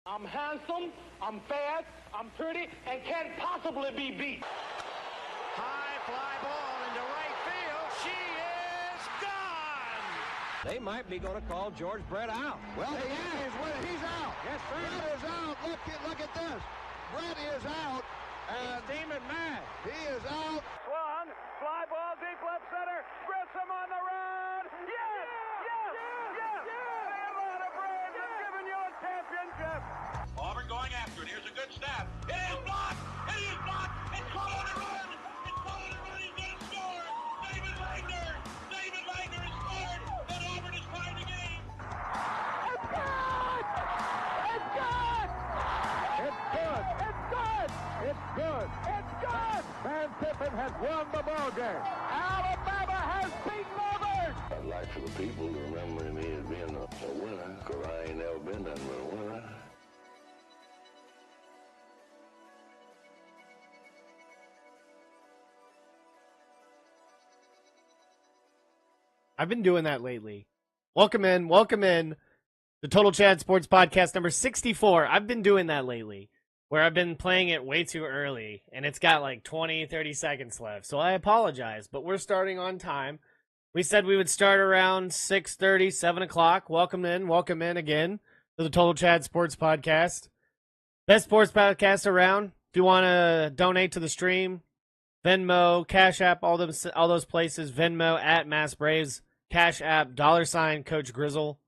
I'm handsome, I'm fast, I'm pretty, and can't possibly be beat. High fly ball into right field. She is gone. They might be going to call George Brett out. Well, he's out. Yes, sir. Brett is out. Look at this. Brett is out. And Steaming mad. he is out. Swung, fly ball deep left center. Grissom on the run. Yes! Atlanta Braves have given you a championship. Auburn going after it. Here's a good snap. It is blocked. It is blocked. It's caught on a run. It's caught on a run. He's going to score. David Wagner has scored. And Auburn is tied the game. It's good! It's good! It's good. It's good! It's good. It's good! Van Tippen has won the ball game. Alabama has beaten Auburn! I'd like for the people to remember me as being a winner, because I ain't never been nothing but a winner. I've been doing that lately. Welcome in. The Total Chad Sports Podcast number 64. I've been doing that lately, where I've been playing it way too early, and it's got like 20, 30 seconds left. So I apologize, but we're starting on time. We said we would start around 6:30, 7 o'clock. Welcome in again to the Total Chad Sports Podcast. Best sports podcast around. If you want to donate to the stream, Venmo, Cash App, all those places. Venmo at Mass Braves, Cash App, $ Coach Grizzle.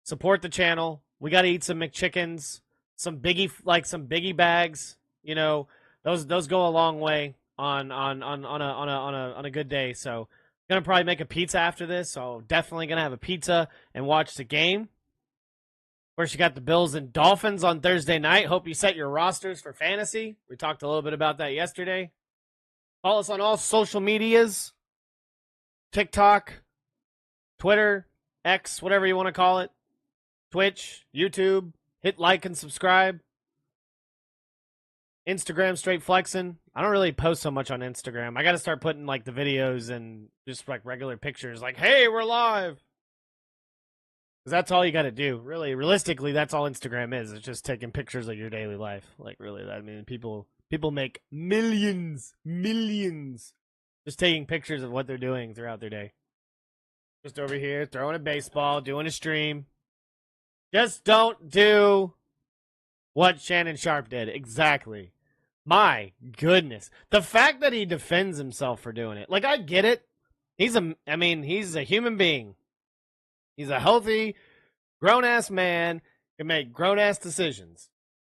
Support the channel. We got to eat some McChickens, some biggie bags. You know, those go a long way on a good day. So, gonna probably make a pizza after this. So definitely gonna have a pizza and watch the game. Of course, you got the Bills and Dolphins on Thursday night. Hope you set your rosters for fantasy. We talked a little bit about that yesterday. Follow us on all social medias, TikTok, Twitter, X, whatever you want to call it, Twitch, YouTube. Hit like and subscribe. Instagram, straight flexing. I don't really post so much on Instagram. I got to start putting like the videos and just like regular pictures like, hey, we're live. Because that's all you got to do. Really, realistically, that's all Instagram is. It's just taking pictures of your daily life. Like, really, I mean, people make millions just taking pictures of what they're doing throughout their day. Just over here, throwing a baseball, doing a stream. Just don't do what Shannon Sharp did. Exactly. My goodness. The fact that he defends himself for doing it. Like, I get it. He's a human being. He's a healthy, grown-ass man, can make grown-ass decisions.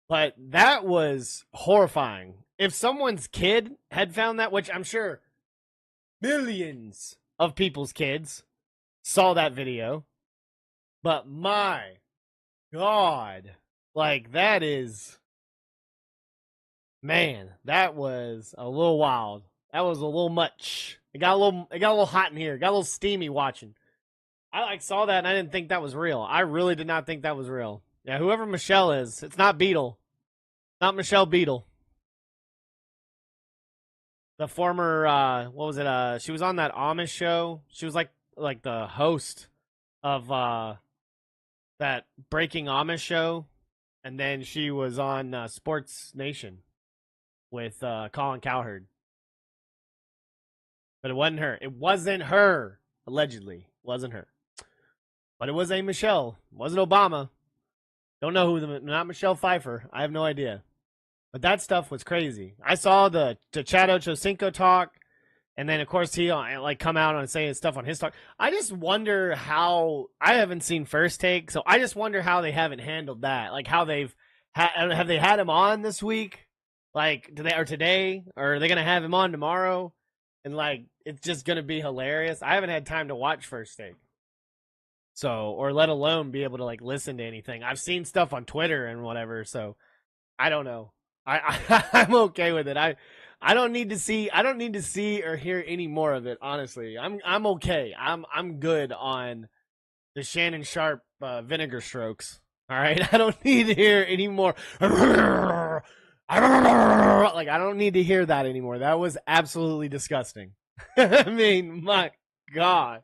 But that was horrifying. If someone's kid had found that, which I'm sure millions of people's kids saw that video, but my God, like that was a little wild. That was a little much. It got a little hot in here. It got a little steamy watching. I saw that and I didn't think that was real. I really did not think that was real. Yeah, whoever Michelle is, it's not Beadle. Not Michelle Beadle. The former, what was it? She was on that Amish show. She was like the host of that Breaking Amish show, and then she was on Sports Nation with Colin Cowherd. But it wasn't her. It wasn't her. Allegedly, it wasn't her. But it was a Michelle. It wasn't Obama. Don't know who not Michelle Pfeiffer. I have no idea. But that stuff was crazy. I saw the Chad Ochocinco talk, and then of course he like come out and say stuff on his talk. I just wonder how. I haven't seen First Take, so I just wonder how they haven't handled that. Like how have they had him on this week? Like today, or are they gonna have him on tomorrow? And like it's just gonna be hilarious. I haven't had time to watch First Take. So, or let alone be able to like listen to anything. I've seen stuff on Twitter and whatever, so I don't know. I'm okay with it. I don't need to see or hear any more of it, honestly. I'm okay. I'm good on the Shannon Sharp vinegar strokes. All right? I don't need to hear any more like I don't need to hear that anymore. That was absolutely disgusting. I mean, my God.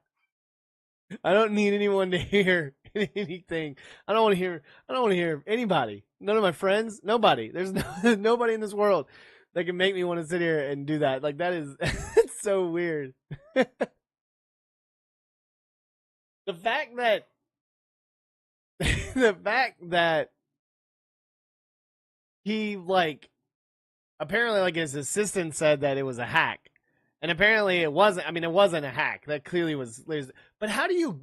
I don't need anyone to hear anything. I don't want to hear. I don't want to hear anybody. None of my friends. Nobody. There's nobody in this world that can make me want to sit here and do that. Like that is it's so weird. The fact that he like apparently like his assistant said that it was a hack. And apparently it wasn't. I mean, it wasn't a hack. That clearly was. But how do you,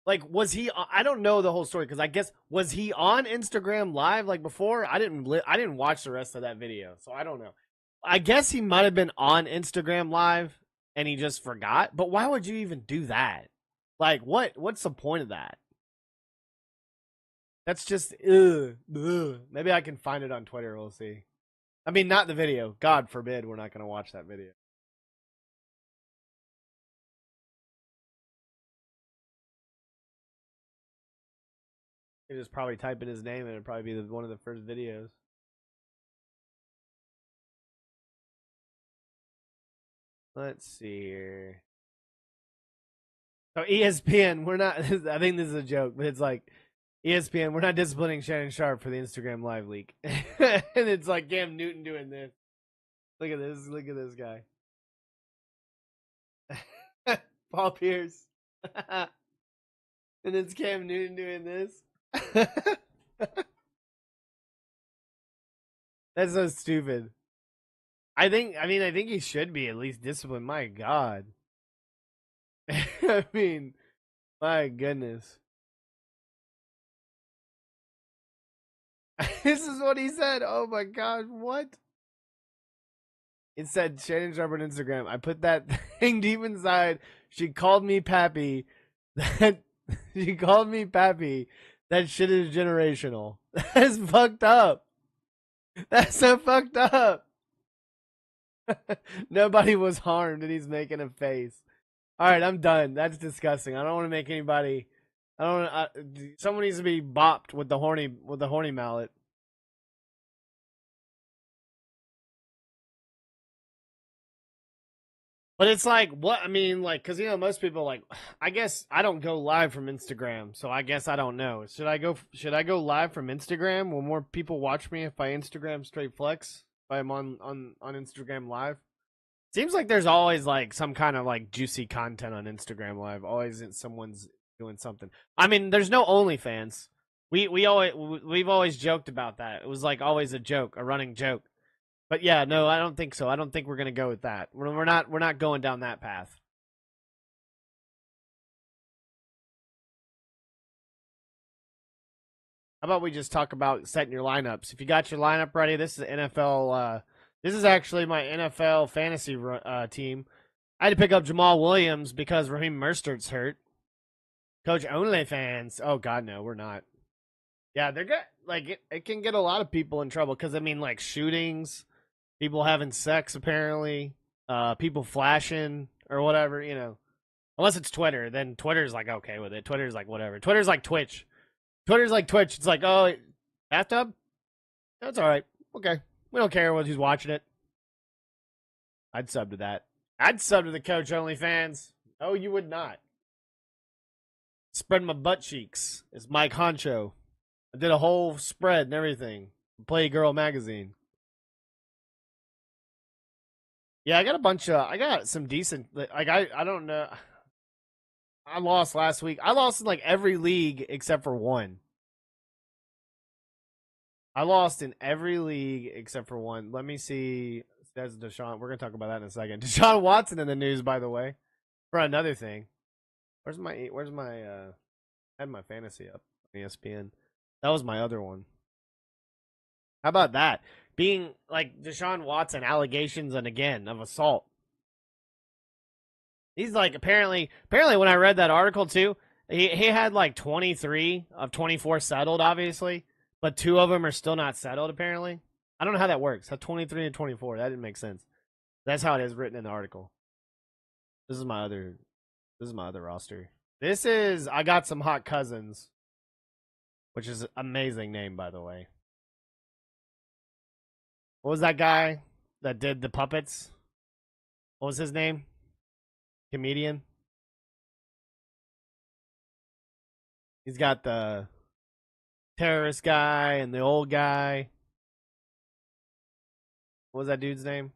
like, was he? I don't know the whole story because I guess was he on Instagram Live like before? I didn't watch the rest of that video, so I don't know. I guess he might have been on Instagram Live and he just forgot. But why would you even do that? Like, what's the point of that? That's just ugh. Maybe I can find it on Twitter. We'll see. I mean, not the video. God forbid we're not going to watch that video. He just probably type in his name and it'd probably be one of the first videos. Let's see here. So ESPN, we're not. I think this is a joke, but it's like ESPN, we're not disciplining Shannon Sharpe for the Instagram Live leak, and it's like Cam Newton doing this. Look at this. Look at this guy. Paul Pierce, and it's Cam Newton doing this. That's so stupid. I think he should be at least disciplined. My God. I mean, my goodness. This is what he said. Oh my God, what? It said Shannon Sharpe on Instagram. I put that thing deep inside. She called me Pappy. She called me Pappy. That shit is generational. That's fucked up. That's so fucked up. Nobody was harmed and he's making a face. All right, I'm done. That's disgusting. I don't want to make anybody. I don't. Someone needs to be bopped with the horny mallet. But it's like, what? I mean, like, because, you know, most people, like, I guess I don't go live from Instagram, so I guess I don't know. Should I go live from Instagram? Will more people watch me if I Instagram straight flex? If I'm on Instagram Live? Seems like there's always, like, some kind of, like, juicy content on Instagram Live. Always someone's doing something. I mean, there's no OnlyFans. We've always joked about that. It was, like, always a joke, a running joke. But yeah, no, I don't think so. I don't think we're gonna go with that. We're not going down that path. How about we just talk about setting your lineups? If you got your lineup ready, this is NFL. This is actually my NFL fantasy team. I had to pick up Jamal Williams because Raheem Mostert's hurt. Coach OnlyFans. Oh God, no, we're not. Yeah, they're good. Like it can get a lot of people in trouble because I mean, like shootings. People having sex, apparently. People flashing or whatever, you know. Unless it's Twitter, then Twitter's like okay with it. Twitter's like whatever. Twitter's like Twitch. Twitter's like Twitch. It's like, oh, bathtub? That's all right. Okay. We don't care who's watching it. I'd sub to that. I'd sub to the Coach OnlyFans. Oh, you would not. Spread my butt cheeks. It's Mike Honcho. I did a whole spread and everything. Playgirl magazine. Yeah, I got some decent, like, I don't know. I lost last week. I lost in, like, every league except for one. I lost in every league except for one. Let me see. That's Deshaun. We're going to talk about that in a second. Deshaun Watson in the news, by the way, for another thing. Where's my, I had my fantasy up on ESPN. That was my other one. How about that? Being like Deshaun Watson, allegations and again of assault. He's like apparently when I read that article too, he had like 23 of 24 settled, obviously, but 2 of them are still not settled. Apparently, I don't know how that works. How 23 and 24? That didn't make sense. That's how it is written in the article. This is my other roster. This is I Got Some Hot Cousins, which is an amazing name, by the way. What was that guy that did the puppets? What was his name? Comedian? He's got the terrorist guy and the old guy. What was that dude's name?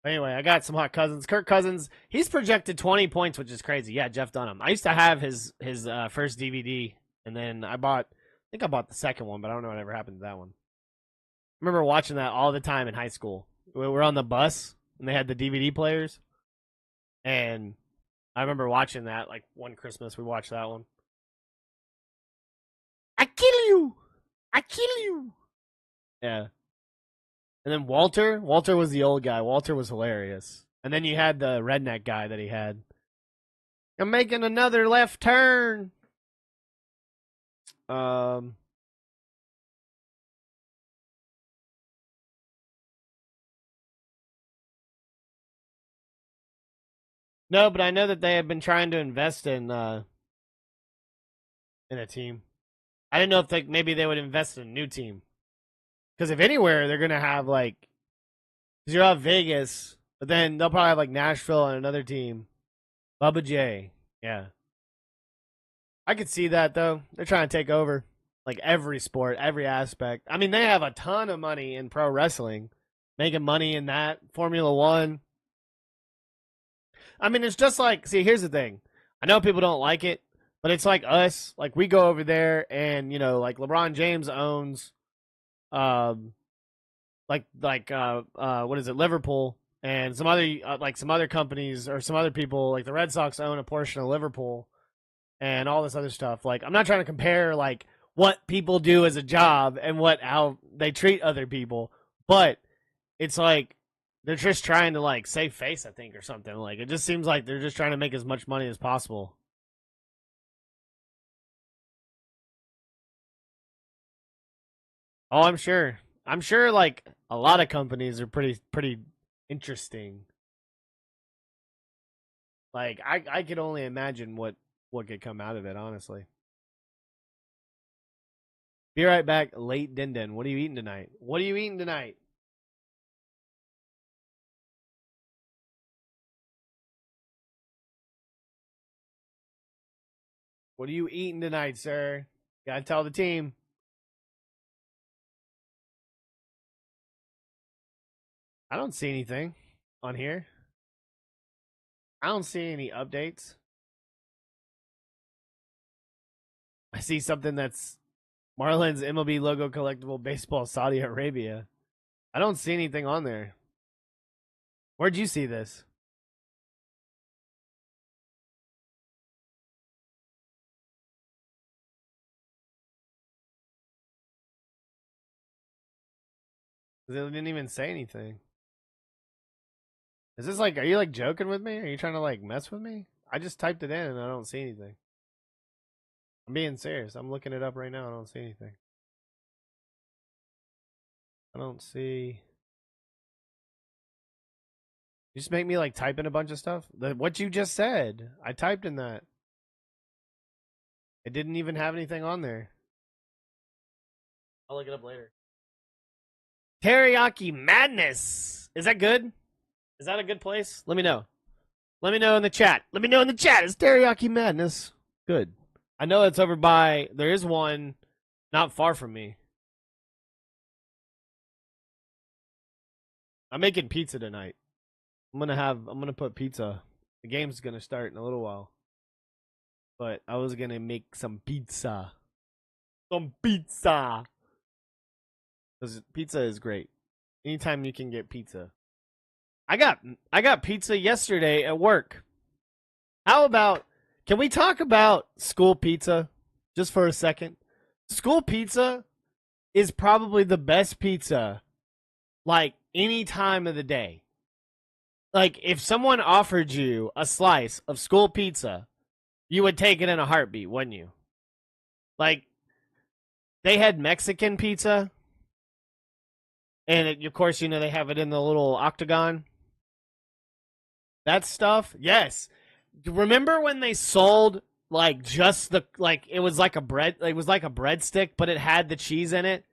Anyway, I got some hot cousins. Kirk Cousins, he's projected 20 points, which is crazy. Yeah, Jeff Dunham. I used to have his first DVD, and then I think I bought the second one, but I don't know what ever happened to that one. I remember watching that all the time in high school. We were on the bus, and they had the DVD players, and I remember watching that, like, one Christmas we watched that one. I kill you! I kill you! Yeah. And then Walter was the old guy. Walter was hilarious. And then you had the redneck guy that he had. I'm making another left turn. No, but I know that they had been trying to invest in a team. I didn't know if maybe they would invest in a new team. Because if anywhere, they're going to have, like, because you'll have Vegas, but then they'll probably have, like, Nashville and another team. Bubba J. Yeah. I could see that, though. They're trying to take over, like, every sport, every aspect. I mean, they have a ton of money in pro wrestling, making money in that. Formula One. I mean, it's just like, see, here's the thing. I know people don't like it, but it's like us. Like, we go over there and, you know, like, LeBron James owns what is it, Liverpool, and some other companies or some other people, like the Red Sox own a portion of Liverpool and all this other stuff. Like, I'm not trying to compare like what people do as a job and how they treat other people, but it's like they're just trying to like save face, I think, or something. Like, it just seems like they're just trying to make as much money as possible. Oh, I'm sure. I'm sure, like, a lot of companies are pretty interesting. Like, I could only imagine what could come out of it, honestly. Be right back, late Din. What are you eating tonight? What are you eating tonight? What are you eating tonight, sir? Gotta tell the team. I don't see anything on here. I don't see any updates. I see something that's Marlins MLB logo collectible baseball Saudi Arabia. I don't see anything on there. Where'd you see this? They didn't even say anything. Is this like, are you like joking with me? Are you trying to like mess with me? I just typed it in and I don't see anything. I'm being serious. I'm looking it up right now. I don't see anything. I don't see. You just make me like type in a bunch of stuff. What you just said, I typed in that. It didn't even have anything on there. I'll look it up later. Teriyaki Madness. Is that good? Is that a good place? Let me know. Let me know in the chat. Let me know in the chat. Is Teriyaki Madness good? I know it's over by, there is one not far from me. I'm making pizza tonight. I'm gonna put pizza. The game's gonna start in a little while. But I was gonna make some pizza. Some pizza. Because pizza is great. Anytime you can get pizza. I got pizza yesterday at work. How about, can we talk about school pizza just for a second? School pizza is probably the best pizza like any time of the day. Like, if someone offered you a slice of school pizza, you would take it in a heartbeat, wouldn't you? Like, they had Mexican pizza. And, of course, you know, they have it in the little octagon. That stuff, yes. Remember when they sold, like, just the, like, it was like a breadstick, but it had the cheese in it?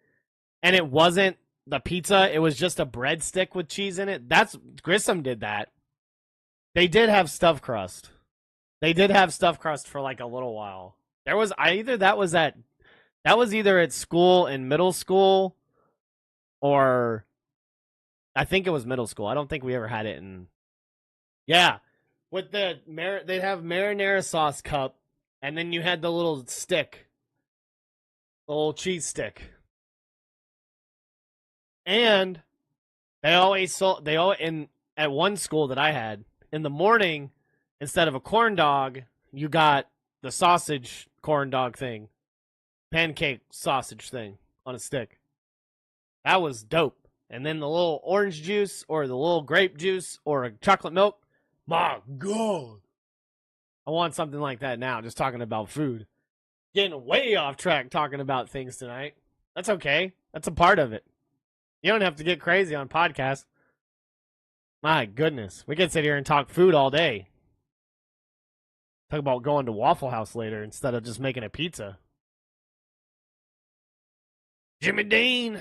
And it wasn't the pizza, it was just a breadstick with cheese in it? Grissom did that. They did have stuffed crust. They did have stuffed crust for like a little while. There was that was either at school in middle school, or I think it was middle school. I don't think we ever had it in. Yeah, with they'd have marinara sauce cup, and then you had the little stick, the little cheese stick, and they always sold. At one school that I had in the morning, instead of a corn dog, you got the sausage corn dog thing, pancake sausage thing on a stick. That was dope. And then the little orange juice or the little grape juice or a chocolate milk. My God. I want something like that now, just talking about food. Getting way off track talking about things tonight. That's okay. That's a part of it. You don't have to get crazy on podcasts. My goodness. We could sit here and talk food all day. Talk about going to Waffle House later instead of just making a pizza. Jimmy Dean.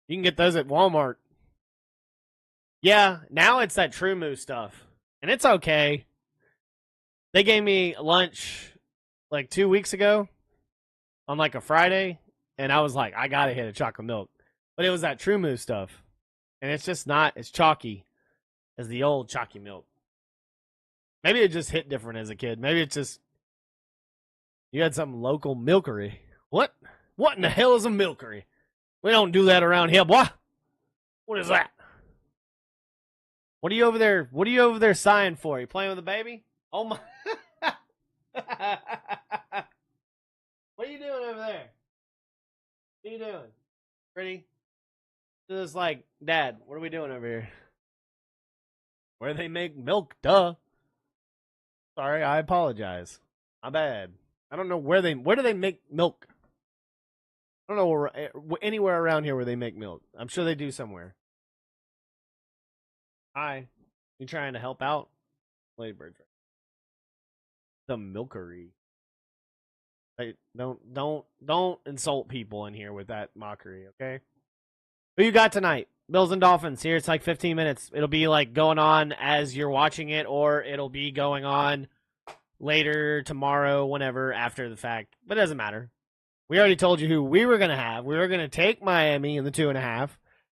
You can get those at Walmart. Yeah, now it's that True Moo stuff. And it's okay. They gave me lunch like 2 weeks ago on like a Friday. And I was like, I gotta hit a chocolate milk. But it was that True Moo stuff. And it's just not as chalky as the old chalky milk. Maybe it just hit different as a kid. Maybe it's just you had some local milkery. What? What in the hell is a milkery? We don't do that around here, boy. What is that? What are you over there? What are you over there sighing for? You playing with a baby? Oh my! What are you doing over there? What are you doing? Pretty? Just like, Dad, what are we doing over here? Where they make milk, duh. Sorry, I apologize. My bad. I don't know where do they make milk? I don't know anywhere around here where they make milk. I'm sure they do somewhere. Hi. You trying to help out? Ladybird. The milkery. Hey, don't insult people in here with that mockery, okay? Who you got tonight? Bills and Dolphins. Here it's like 15 minutes. It'll be like going on as you're watching it, or it'll be going on later, tomorrow, whenever, after the fact. But it doesn't matter. We already told you who we were going to have. We were going to take Miami in the 2.5,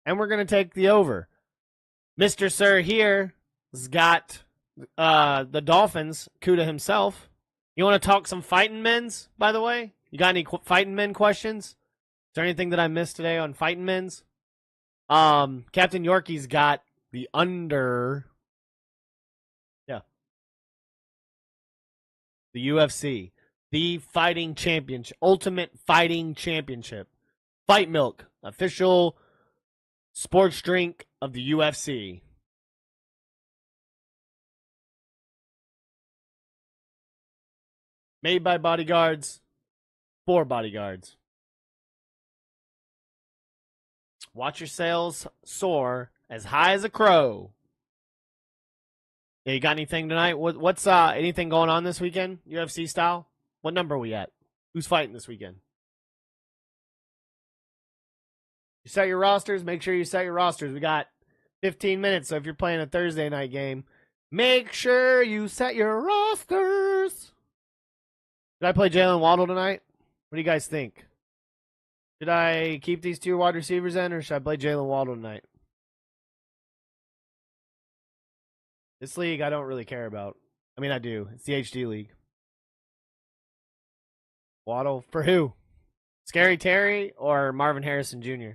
and we're going to take the over. Mr. Sir here has got the Dolphins, Kuda himself. You want to talk some fighting men's, by the way? You got any fighting men questions? Is there anything that I missed today on fighting men's? Captain Yorkie's got the under. Yeah. The UFC. The Fighting Championship. Ultimate Fighting Championship. Fight Milk. Official sports drink of the UFC. Made by bodyguards. For bodyguards. Watch your sales soar as high as a crow. Yeah, you got anything tonight? What's anything going on this weekend? UFC style? What number are we at? Who's fighting this weekend? You set your rosters. Make sure you set your rosters. We got 15 minutes, so if you're playing a Thursday night game, make sure you set your rosters. Did I play Jalen Waddle tonight? What do you guys think? Should I keep these two wide receivers in, or should I play Jalen Waddle tonight? This league, I don't really care about. I mean, I do. It's the HD league. Waddle for who? Scary Terry or Marvin Harrison Jr.?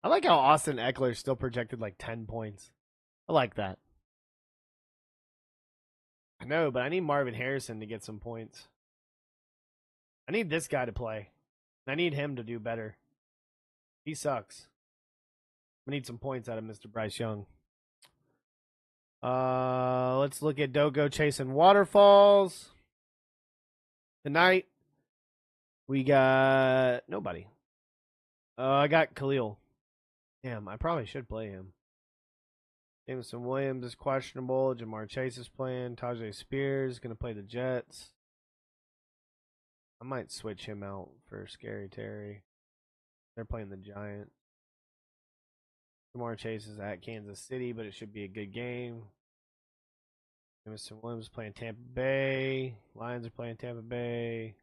I like how Austin Eckler's still projected like 10 points. I like that. I know, but I need Marvin Harrison to get some points. I need this guy to play. I need him to do better. He sucks. I need some points out of Mr. Bryce Young. Let's look at Dogo chasing waterfalls. Tonight, we got nobody. I got Khalil. Damn, I probably should play him. Jameson Williams is questionable. Jamar Chase is playing. Tajay Spears is going to play the Jets. I might switch him out for Scary Terry. They're playing the Giants. Jamar Chase is at Kansas City, but it should be a good game. Jameson Williams playing Tampa Bay. Lions are playing Tampa Bay.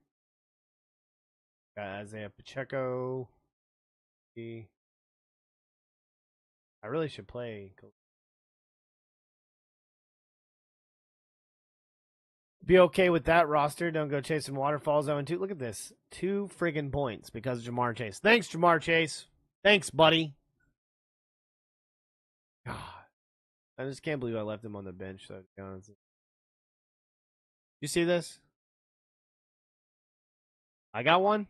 Got Isaiah Pacheco. I really should play. Be okay with that roster. Don't go chasing waterfalls. 0-2. Look at this. 2 friggin' points because of Jamar Chase. Thanks, Jamar Chase. Thanks, buddy. God. I just can't believe I left him on the bench. So, you see this? I got one?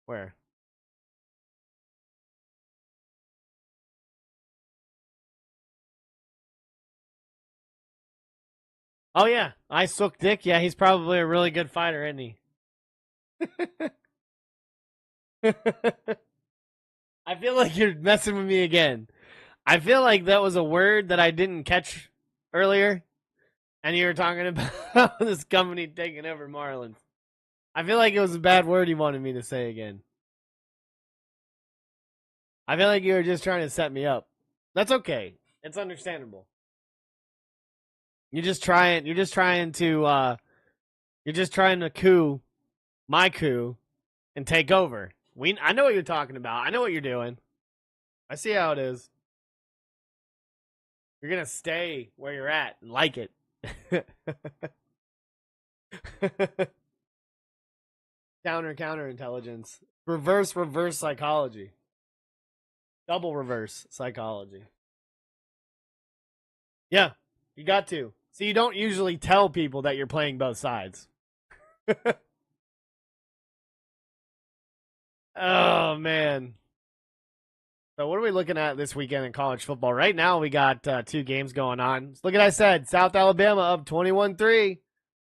Where? Oh, yeah. I Sook Dick. Yeah, he's probably a really good fighter, isn't he? I feel like you're messing with me again. I feel like that was a word that I didn't catch earlier, and you were talking about this company taking over Marlins. I feel like it was a bad word you wanted me to say again. I feel like you were just trying to set me up. That's okay. It's understandable. You're just trying to coup my coup and take over. I know what you're talking about. I know what you're doing. I see how it is. You're going to stay where you're at and like it. Counter intelligence. Reverse psychology. Double reverse psychology. Yeah, you got to. So you don't usually tell people that you're playing both sides. Oh, man. So what are we looking at this weekend in college football? Right now we got 2 games going on. Look at I said, South Alabama up 21-3.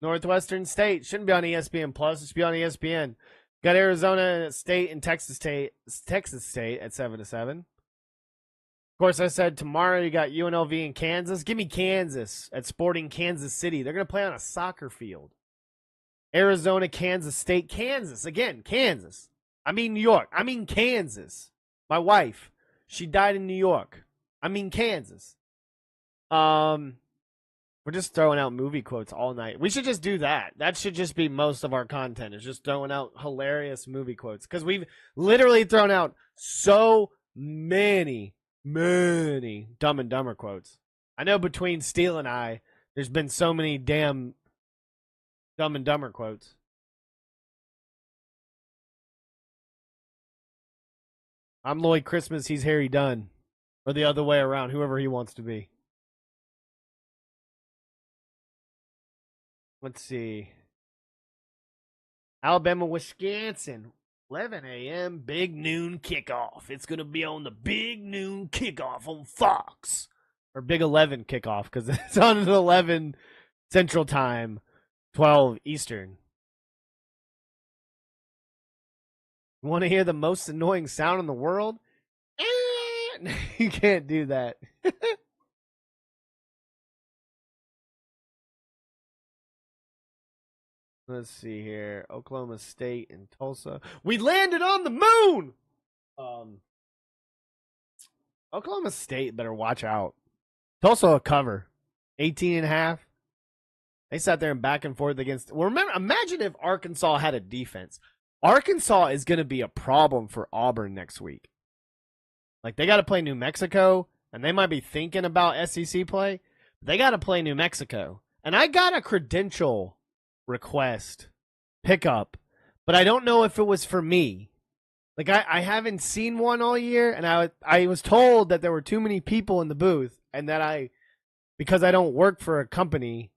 Northwestern State. Shouldn't be on ESPN Plus. It should be on ESPN. Got Arizona State and Texas State at 7-7. Of course, I said tomorrow you got UNLV and Kansas. Give me Kansas at Sporting Kansas City. They're going to play on a soccer field. Arizona, Kansas State. Kansas. Again, Kansas. I mean New York. I mean Kansas. My wife. She died in New York. I mean Kansas. We're just throwing out movie quotes all night. We should just do that. That should just be most of our content. Is just throwing out hilarious movie quotes. Because we've literally thrown out so many Dumb and Dumber quotes. I know between Steele and I, there's been so many damn Dumb and Dumber quotes. I'm Lloyd Christmas, he's Harry Dunn. Or the other way around, whoever he wants to be. Let's see. Alabama, Wisconsin. 11 a.m. Big Noon kickoff. It's going to be on the Big Noon kickoff on Fox. Or Big 11 kickoff, because it's on at 11 Central Time, 12 Eastern. You want to hear the most annoying sound in the world? You can't do that. Let's see here. Oklahoma State and Tulsa. We landed on the moon! Oklahoma State better watch out. Tulsa a cover. 18.5. They sat there and back and forth against. Well, remember, imagine if Arkansas had a defense. Arkansas is going to be a problem for Auburn next week. Like, they got to play New Mexico, and they might be thinking about SEC play. But they got to play New Mexico. And I got a credential request pickup, but I don't know if it was for me. Like, I haven't seen one all year, and I was told that there were too many people in the booth, and that because I don't work for a company,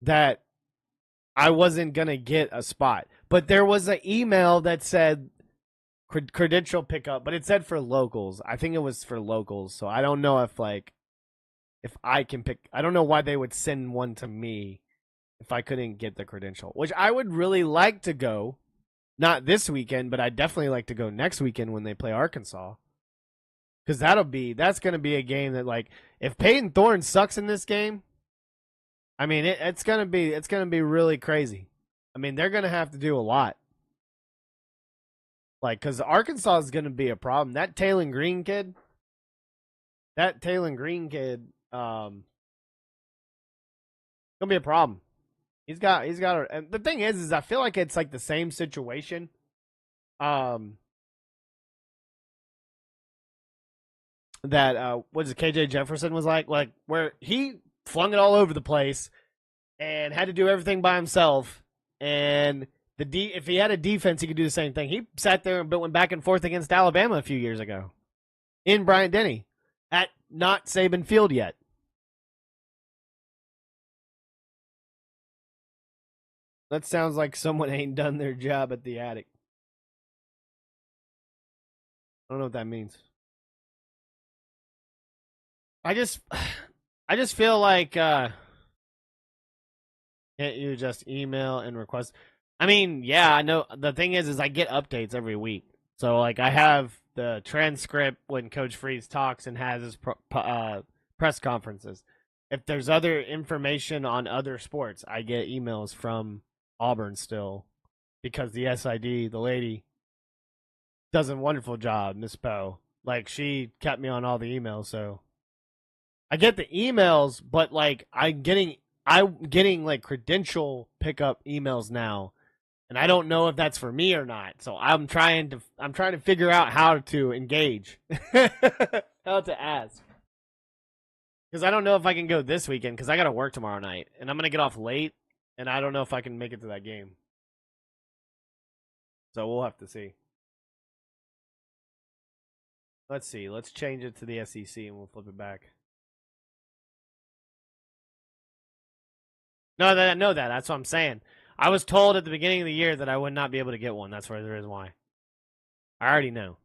that I wasn't going to get a spot. But there was an email that said credential pickup, but it said for locals. I think it was for locals, so I don't know if I can pick. I don't know why they would send one to me if I couldn't get the credential, which I would really like to go. Not this weekend, but I'd definitely like to go next weekend when they play Arkansas. Because that's going to be a game that, like, if Peyton Thorne sucks in this game, I mean, it's going to be really crazy. I mean, they're going to have to do a lot. Like, because Arkansas is going to be a problem. That Taylor Green kid, that Taylor Green kid, gonna be a problem. He's got, and the thing is I feel like it's like the same situation. That what is it, KJ Jefferson was like where he flung it all over the place and had to do everything by himself. And if he had a defense, he could do the same thing. He sat there and went back and forth against Alabama a few years ago in Bryant-Denny at not Saban Field yet. That sounds like someone ain't done their job at the attic. I don't know what that means. I just feel like can't you just email and request? I mean, yeah, I know. The thing is I get updates every week. So like I have the transcript when Coach Freeze talks and has his press conferences. If there's other information on other sports, I get emails from Auburn still because the SID, the lady, does a wonderful job, Miss Poe. Like she kept me on all the emails, so I get the emails, but like I'm getting like credential pickup emails now, and I don't know if that's for me or not. So I'm trying to figure out how to engage, how to ask, because I don't know if I can go this weekend because I got to work tomorrow night, and I'm gonna get off late, and I don't know if I can make it to that game. So we'll have to see. Let's see. Let's change it to the SEC and we'll flip it back. No, I know that. That's what I'm saying. I was told at the beginning of the year that I would not be able to get one. That's where there is why. I already know.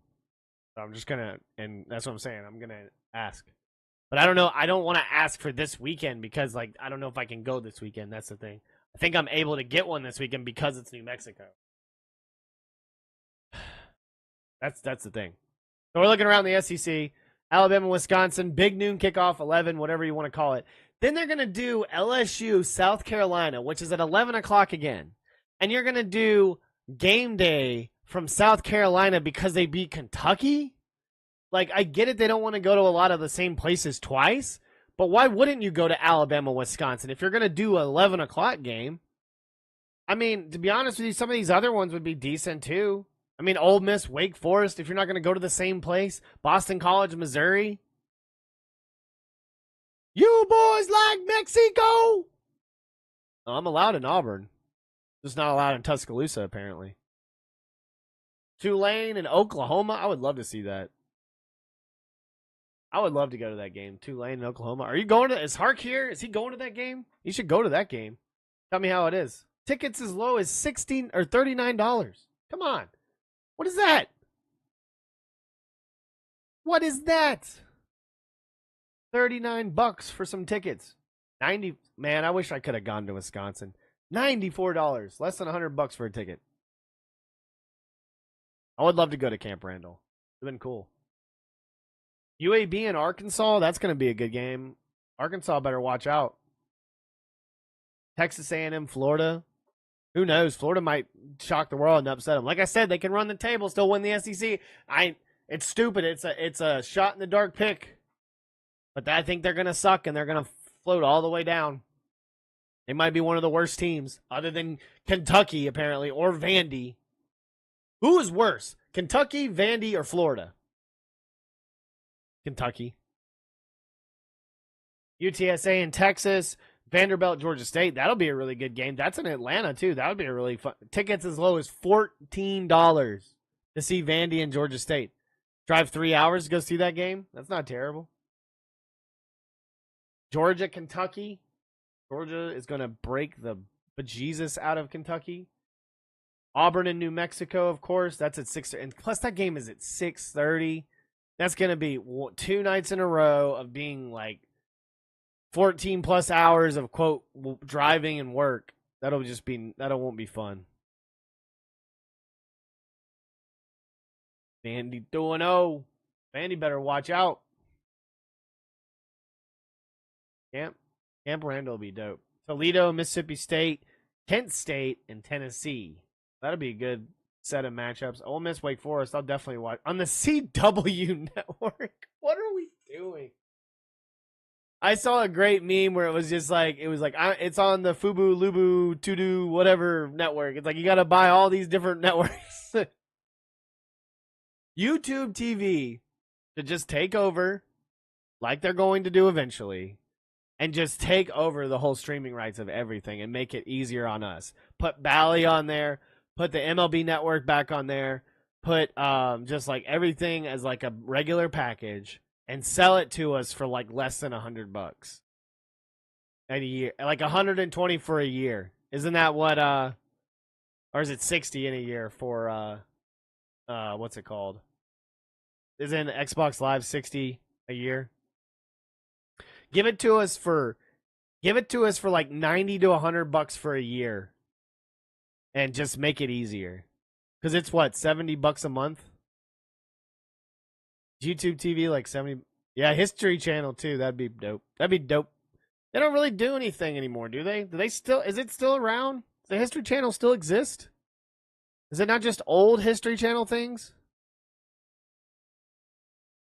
So I'm just going to, and that's what I'm saying. I'm going to ask. But I don't know. I don't want to ask for this weekend because, like, I don't know if I can go this weekend. That's the thing. I think I'm able to get one this weekend because it's New Mexico. That's the thing. So we're looking around the SEC. Alabama, Wisconsin, big noon kickoff, 11, whatever you want to call it. Then they're going to do LSU, South Carolina, which is at 11 o'clock again. And you're going to do game day from South Carolina because they beat Kentucky? Like, I get it. They don't want to go to a lot of the same places twice. But why wouldn't you go to Alabama, Wisconsin if you're going to do an 11 o'clock game? I mean, to be honest with you, some of these other ones would be decent too. I mean, Ole Miss, Wake Forest, if you're not going to go to the same place. Boston College, Missouri. You boys like Mexico? Oh, I'm allowed in Auburn. Just not allowed in Tuscaloosa, apparently. Tulane and Oklahoma. I would love to see that. I would love to go to that game. Tulane and Oklahoma. Are you going to? Is Hark here? Is he going to that game? You should go to that game. Tell me how it is. Tickets as low as $16 or $39. Come on. What is that? What is that? $39 for some tickets. 90. Man, I wish I could have gone to Wisconsin. $94, less than $100 for a ticket. I would love to go to Camp Randall. It'd been cool. UAB and Arkansas, that's going to be a good game. Arkansas better watch out. Texas A&M, Florida. Who knows? Florida might shock the world and upset them. Like I said, they can run the table, still win the SEC. It's stupid. It's a shot in the dark pick. But I think they're going to suck and they're going to float all the way down. They might be one of the worst teams, other than Kentucky, apparently, or Vandy. Who is worse, Kentucky, Vandy, or Florida? Kentucky. UTSA in Texas. Vanderbilt, Georgia State. That'll be a really good game. That's in Atlanta, too. That would be a really fun. Tickets as low as $14 to see Vandy and Georgia State. Drive 3 hours to go see that game? That's not terrible. Georgia, Kentucky. Georgia is going to break the bejesus out of Kentucky. Auburn and New Mexico, of course. That's at 6. And plus, that game is at 6:30. That's going to be 2 nights in a row of being like 14 plus hours of, quote, driving and work. That won't be fun. Vandy 2-0. Vandy better watch out. Camp Randall will be dope. Toledo, Mississippi State, Kent State, and Tennessee. That'll be a good set of matchups. Ole Miss, Wake Forest, I'll definitely watch. On the CW network. What are we doing? I saw a great meme where it was just like it's on the Fubu Lubu Tudu whatever network. It's like you got to buy all these different networks. YouTube TV should just take over, like they're going to do eventually, and just take over the whole streaming rights of everything and make it easier on us. Put Bally on there, put the MLB Network back on there, put just like everything as like a regular package. And sell it to us for like less than $100 a year, like 120 for a year. Isn't that what? Or is it 60 in a year for what's it called? Isn't Xbox Live 60 a year? Give it to us for like 90 to $100 for a year, and just make it easier. Because it's what, $70 a month. YouTube TV like 70. Yeah, History Channel too. That'd be dope. They don't really do anything anymore, do they? Is it still around? Does the History Channel still exist? Is it not just old History Channel things?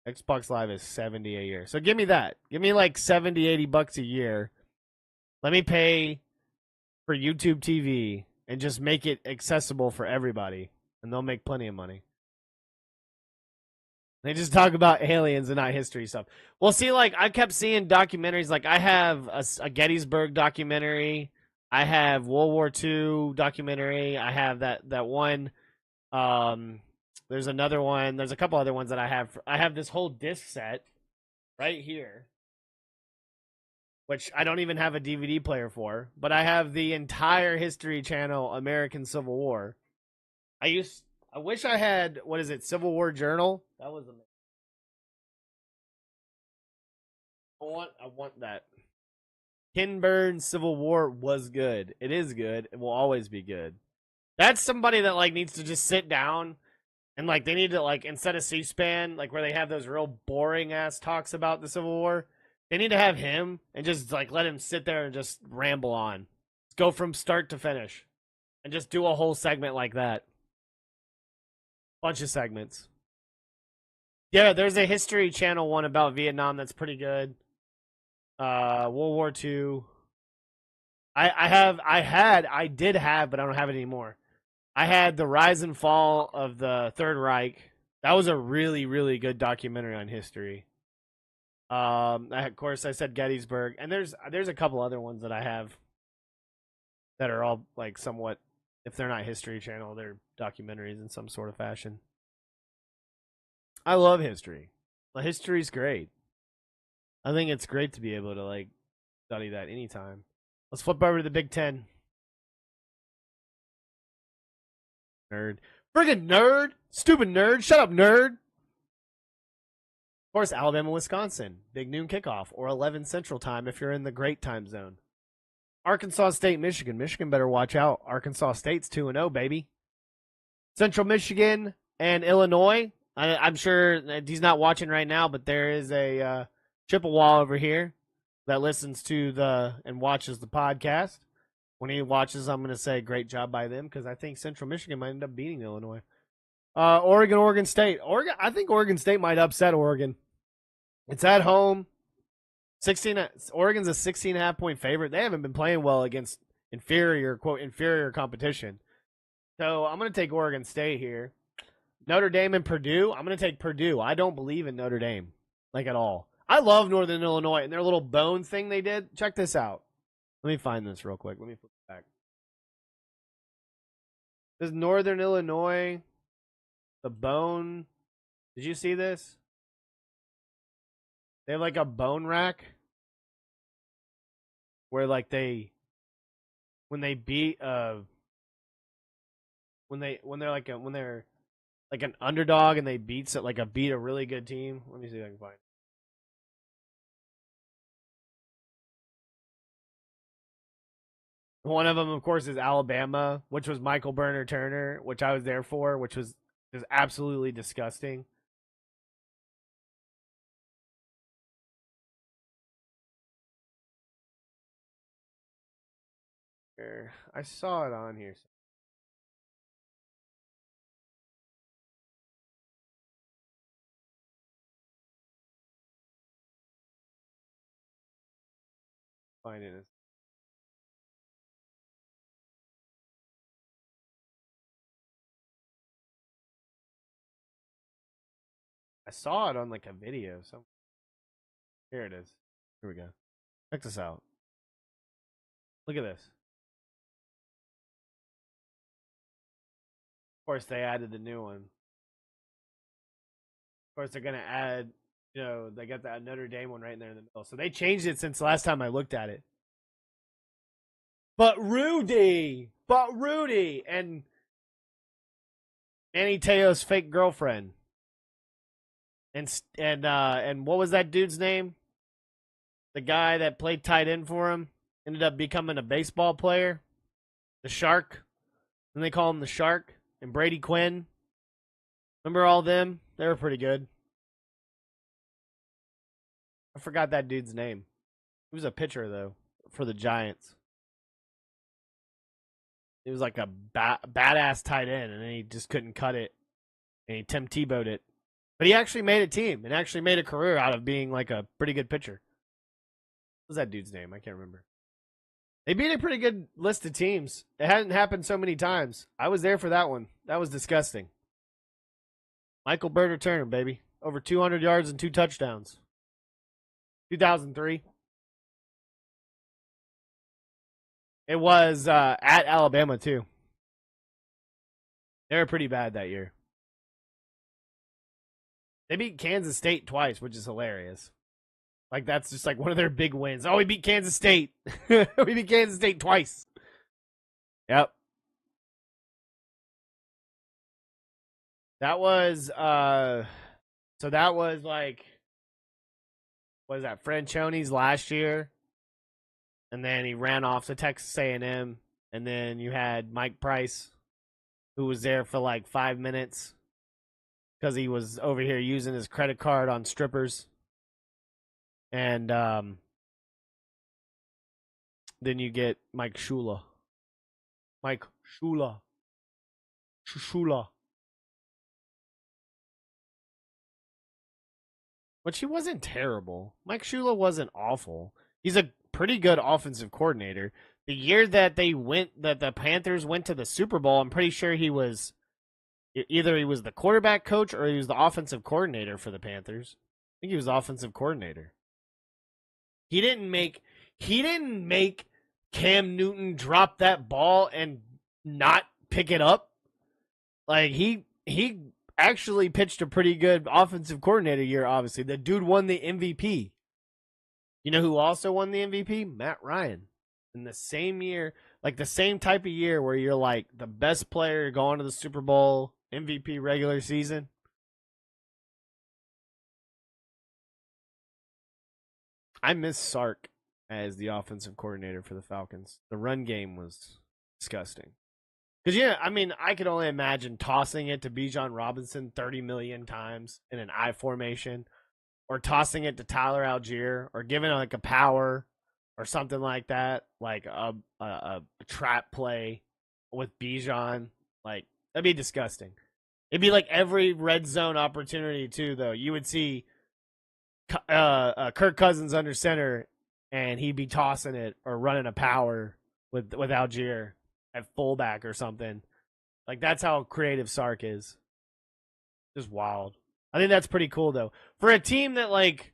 Xbox Live is 70 a year. So give me that. Give me like 70, $80 a year. Let me pay for YouTube TV and just make it accessible for everybody. And they'll make plenty of money. They just talk about aliens and not history stuff. Well, see, like, I kept seeing documentaries. Like, I have a Gettysburg documentary. I have World War II documentary. I have that one. There's another one. There's a couple other ones that I have. I have this whole disc set right here, which I don't even have a DVD player for. But I have the entire History Channel American Civil War. I wish I had, what is it, Civil War Journal? That was amazing. I want that. Ken Burns' Civil War was good. It is good. It will always be good. That's somebody that like needs to just sit down and like they need to like instead of C-SPAN, like where they have those real boring ass talks about the Civil War, they need to have him and just like let him sit there and just ramble on. Go from start to finish. And just do a whole segment like that. Bunch of segments. Yeah, there's a History Channel one about Vietnam that's pretty good. World War II. I did have, but I don't have it anymore. I had the rise and fall of the Third Reich. That was a really, really good documentary on history. Of course, I said Gettysburg, and there's a couple other ones that I have that are all like somewhat, if they're not History Channel, they're documentaries in some sort of fashion. I love history. Well, history's great. I think it's great to be able to like study that anytime. Let's flip over to the Big Ten. Nerd. Friggin' nerd! Stupid nerd! Shut up, nerd! Of course, Alabama, Wisconsin. Big noon kickoff, or 11 Central Time if you're in the great time zone. Arkansas State, Michigan. Michigan better watch out. Arkansas State's 2-0, baby. Central Michigan and Illinois. I'm sure he's not watching right now, but there is a Chippewa over here that listens to and watches the podcast. When he watches, I'm going to say great job by them because I think Central Michigan might end up beating Illinois. Oregon State. I think Oregon State might upset Oregon. It's at home. Oregon's a 16.5 point favorite. They haven't been playing well against inferior competition. So I'm going to take Oregon State here. Notre Dame and Purdue. I'm going to take Purdue. I don't believe in Notre Dame, like at all. I love Northern Illinois and their little bone thing they did. Check this out. Let me find this real quick. Let me flip it back. This is Northern Illinois. The bone. Did you see this? They have like a bone rack where like when they're like an underdog and they beat a really good team. Let me see if I can find it. One of them, of course, is Alabama, which was Michael Burner Turner, which I was there for, which was just absolutely disgusting. I saw it on here. finding this. I saw it on like a video. So here it is. Here we go. Check this out. Look at this. Of course, they added the new one. Of course, they're gonna add. They got that Notre Dame one right in there in the middle. So they changed it since the last time I looked at it. But Rudy, and Manny Te'o's fake girlfriend, and what was that dude's name? The guy that played tight end for him ended up becoming a baseball player. The Shark, and they call him the Shark. And Brady Quinn. Remember all them? They were pretty good. I forgot that dude's name. He was a pitcher though for the Giants. He was like a badass tight end, and then he just couldn't cut it, and he Tim Tebow'd it. But he actually made a team and actually made a career out of being like a pretty good pitcher. What was that dude's name? I can't remember. They beat a pretty good list of teams. It hadn't happened so many times. I was there for that one. That was disgusting. Michael Burner Turner, baby. Over 200 yards and 2 touchdowns. 2003. It was at Alabama, too. They were pretty bad that year. They beat Kansas State twice, which is hilarious. Like, that's just like one of their big wins. Oh, we beat Kansas State. We beat Kansas State twice. Yep. That was, so that was like, what is that, Franchione's last year. And then he ran off to Texas A&M. And then you had Mike Price, who was there for like 5 minutes because he was over here using his credit card on strippers. And then you get Mike Shula. Mike Shula. Shula. Which he wasn't terrible. Mike Shula wasn't awful. He's a pretty good offensive coordinator. The year that the Panthers went to the Super Bowl, I'm pretty sure he was either he was the quarterback coach or he was the offensive coordinator for the Panthers. I think he was the offensive coordinator. He didn't make Cam Newton drop that ball and not pick it up. Like he actually pitched a pretty good offensive coordinator year, obviously. The dude won the MVP. You know who also won the MVP? Matt Ryan. In the same year, like the same type of year where you're like the best player going to the Super Bowl, MVP regular season. I miss Sark as the offensive coordinator for the Falcons. The run game was disgusting. Because, yeah, I mean, I could only imagine tossing it to Bijan Robinson 30 million times in an I formation, or tossing it to Tyler Algier, or giving it like a power or something like that, like a trap play with Bijan. Like, that'd be disgusting. It'd be like every red zone opportunity, too, though. You would see Kirk Cousins under center, and he'd be tossing it or running a power with Algier at fullback or something. Like, that's how creative Sark is. Just wild. I think that's pretty cool, though. For a team that, like,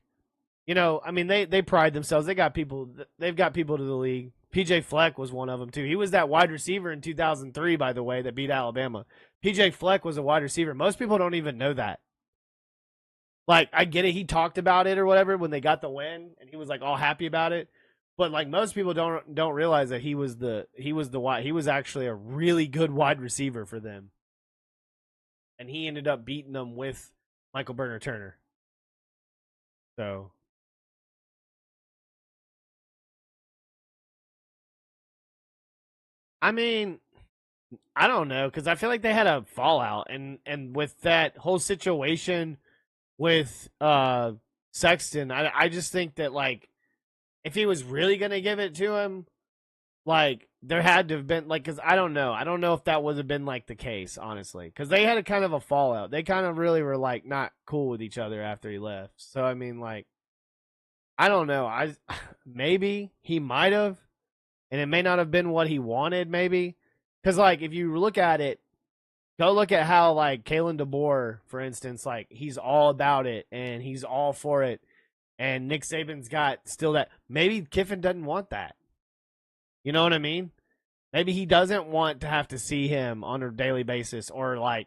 you know, I mean, they pride themselves. They've got people to the league. PJ Fleck was one of them, too. He was that wide receiver in 2003, by the way, that beat Alabama. PJ Fleck was a wide receiver. Most people don't even know that. Like, I get it. He talked about it or whatever when they got the win, and he was like all happy about it. But like most people don't realize that he was actually a really good wide receiver for them, and he ended up beating them with Michael Burner Turner. So, I mean, I don't know, because I feel like they had a fallout, and with that whole situation with Sexton, I just think that, like, if he was really going to give it to him, like, there had to have been, like, because I don't know if that would have been, like, the case, honestly, because they had a kind of a fallout. They kind of really were, like, not cool with each other after he left. So, I mean, like, I don't know. Maybe he might have, and it may not have been what he wanted. Maybe because like if you look at it, go look at how like Kalen DeBoer, for instance, like he's all about it and he's all for it, and Nick Saban's got still that. Maybe Kiffin doesn't want that. You know what I mean? Maybe he doesn't want to have to see him on a daily basis or like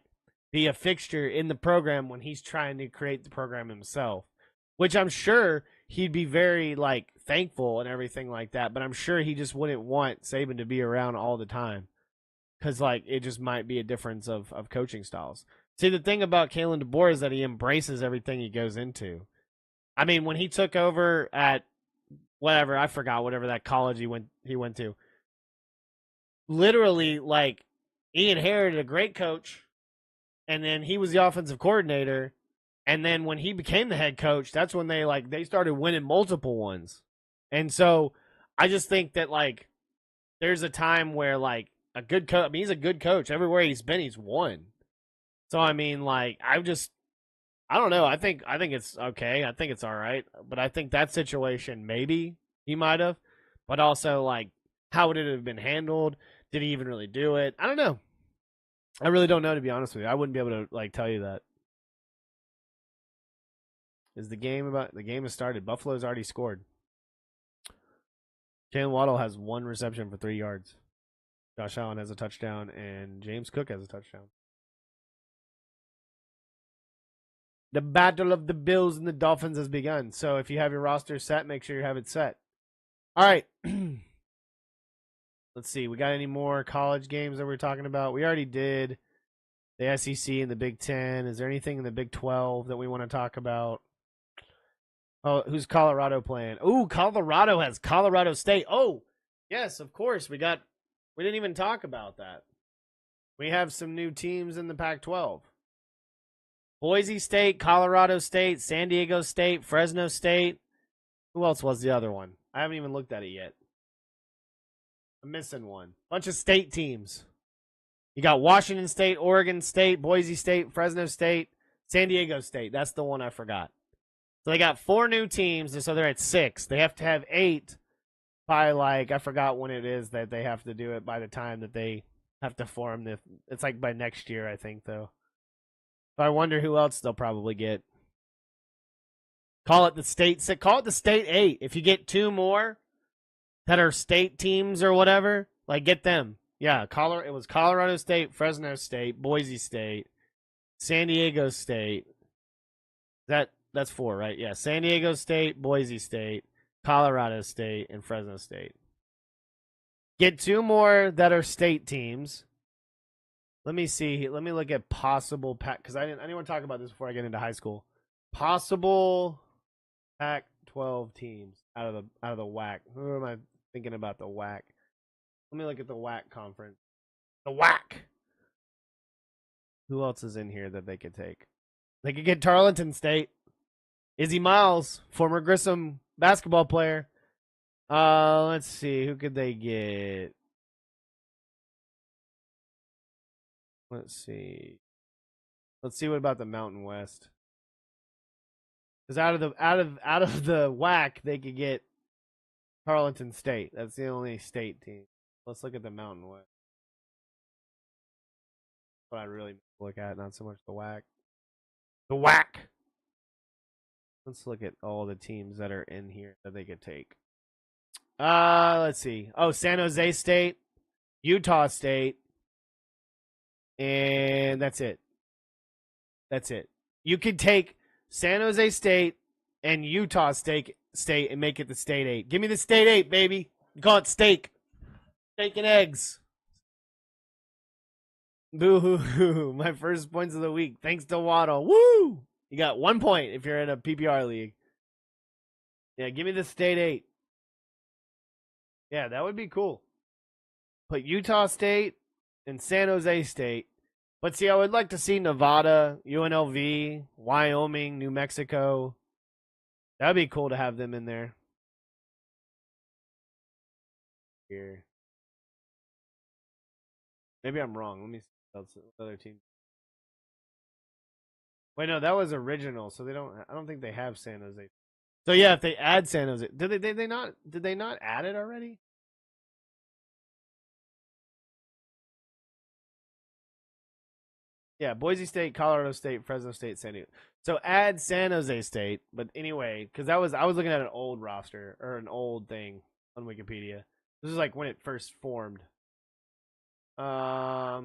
be a fixture in the program when he's trying to create the program himself, which I'm sure he'd be very like thankful and everything like that. But I'm sure he just wouldn't want Saban to be around all the time because like it just might be a difference of coaching styles. See, the thing about Kalen DeBoer is that he embraces everything he goes into. I mean, when he took over at whatever, I forgot whatever that college he went to. Literally, like he inherited a great coach, and then he was the offensive coordinator, and then when he became the head coach, that's when they started winning multiple ones. And so I just think that like there's a time where like a good coach, I mean, he's a good coach. Everywhere he's been, he's won. So I mean, like I don't know. I think it's okay. I think it's all right. But I think that situation maybe he might have. But also like how would it have been handled? Did he even really do it? I don't know. I really don't know, to be honest with you. I wouldn't be able to like tell you that. The game has started. Buffalo's already scored. Jalen Waddle has 1 reception for 3 yards. Josh Allen has a touchdown, and James Cook has a touchdown. The battle of the Bills and the Dolphins has begun. So if you have your roster set, make sure you have it set. All right. Let's see. We got any more college games that we're talking about? We already did the SEC and the Big Ten. Is there anything in the Big 12 that we want to talk about? Oh, who's Colorado playing? Oh, Colorado has Colorado State. Oh, yes, of course. We didn't even talk about that. We have some new teams in the Pac-12. Boise State, Colorado State, San Diego State, Fresno State. Who else was the other one? I haven't even looked at it yet. I'm missing one. Bunch of state teams. You got Washington State, Oregon State, Boise State, Fresno State, San Diego State. That's the one I forgot. So they got 4 new teams, so they're at 6. They have to have 8 by like, I forgot when it is that they have to do it by the time that they have to form. It's like by next year, I think, though. So I wonder who else they'll probably get. Call it the state 8. If you get 2 more that are state teams or whatever, like get them. Yeah, it was Colorado State, Fresno State, Boise State, San Diego State. That's 4, right? Yeah, San Diego State, Boise State, Colorado State, and Fresno State. Get 2 more that are state teams. Let me see. Let me look at possible Pac, because I didn't want to talk about this before I get into high school. Possible Pac-12 teams out of the WAC. Who am I thinking about the WAC? Let me look at the WAC conference. The WAC. Who else is in here that they could take? They could get Tarleton State. Izzy Miles, former Grissom basketball player. Let's see. Who could they get? Let's see. Let's see what about the Mountain West. Because out of the WAC, they could get Tarleton State. That's the only state team. Let's look at the Mountain West. What I really look at, not so much the WAC. The WAC. Let's look at all the teams that are in here that they could take. Let's see. Oh, San Jose State, Utah State, and that's it. That's it. You could take San Jose State and Utah State and make it the State 8. Give me the State 8, baby. Call it steak. Steak and eggs. Boo-hoo-hoo. My first points of the week. Thanks to Waddle. Woo! You got 1 point if you're in a PPR league. Yeah, give me the State 8. Yeah, that would be cool. Put Utah State and San Jose State. But see, I would like to see Nevada, UNLV, Wyoming, New Mexico. That'd be cool to have them in there. Here. Maybe I'm wrong. Let me see what other team. Wait, no, that was original, so I don't think they have San Jose. So yeah, if they add San Jose, did they not add it already? Yeah, Boise State, Colorado State, Fresno State, San Diego. So add San Jose State, but anyway, because I was looking at an old roster or an old thing on Wikipedia. This is like when it first formed. Yeah,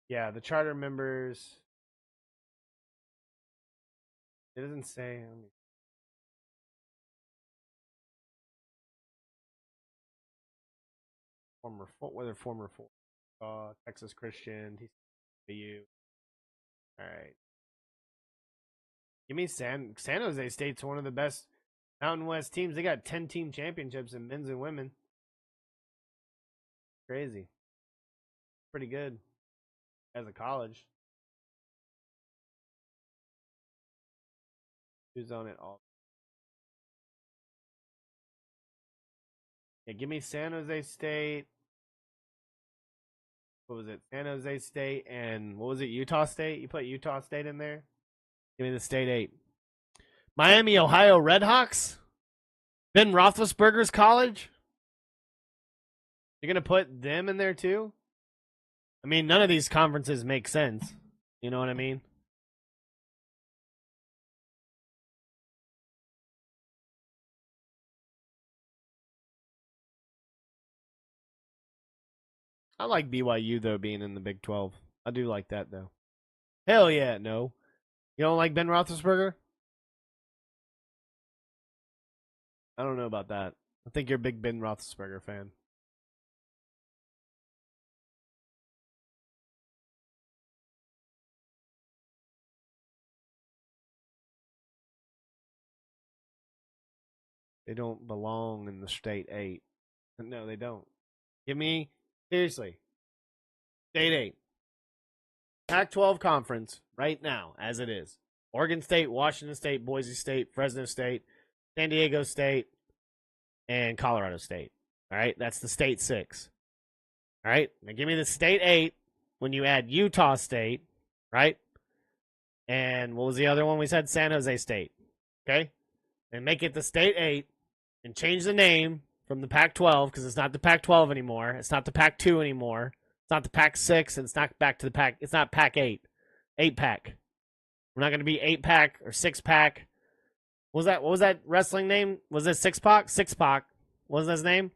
the charter members. It doesn't say. Former Texas Christian, TCU. All right. Give me San Jose State's one of the best Mountain West teams. They got 10 team championships in men's and women. Crazy. Pretty good as a college. Who's on it all? Yeah, give me San Jose State. What was it? San Jose State and what was it? Utah State? You put Utah State in there? Give me the State 8. Miami, Ohio Redhawks? Ben Roethlisberger's college? You're going to put them in there too? I mean, none of these conferences make sense. You know what I mean? I like BYU, though, being in the Big 12. I do like that, though. Hell yeah, no. You don't like Ben Roethlisberger? I don't know about that. I think you're a big Ben Roethlisberger fan. They don't belong in the State 8. No, they don't. Give me, seriously, State 8. Pac-12 conference right now, as it is. Oregon State, Washington State, Boise State, Fresno State, San Diego State, and Colorado State. All right, that's the State 6. All right, now give me the State 8 when you add Utah State, right? And what was the other one we said? San Jose State. Okay? And make it the State 8 and change the name from the Pac-12 because it's not the Pac-12 anymore. It's not the Pac-2 anymore. It's not the Pac-6, and it's not back to the Pac. It's not Pac-8. 8-pack. We're not going to be 8-pack or 6-pack. What was that wrestling name? Was it 6-pac? 6-pac. What was his name?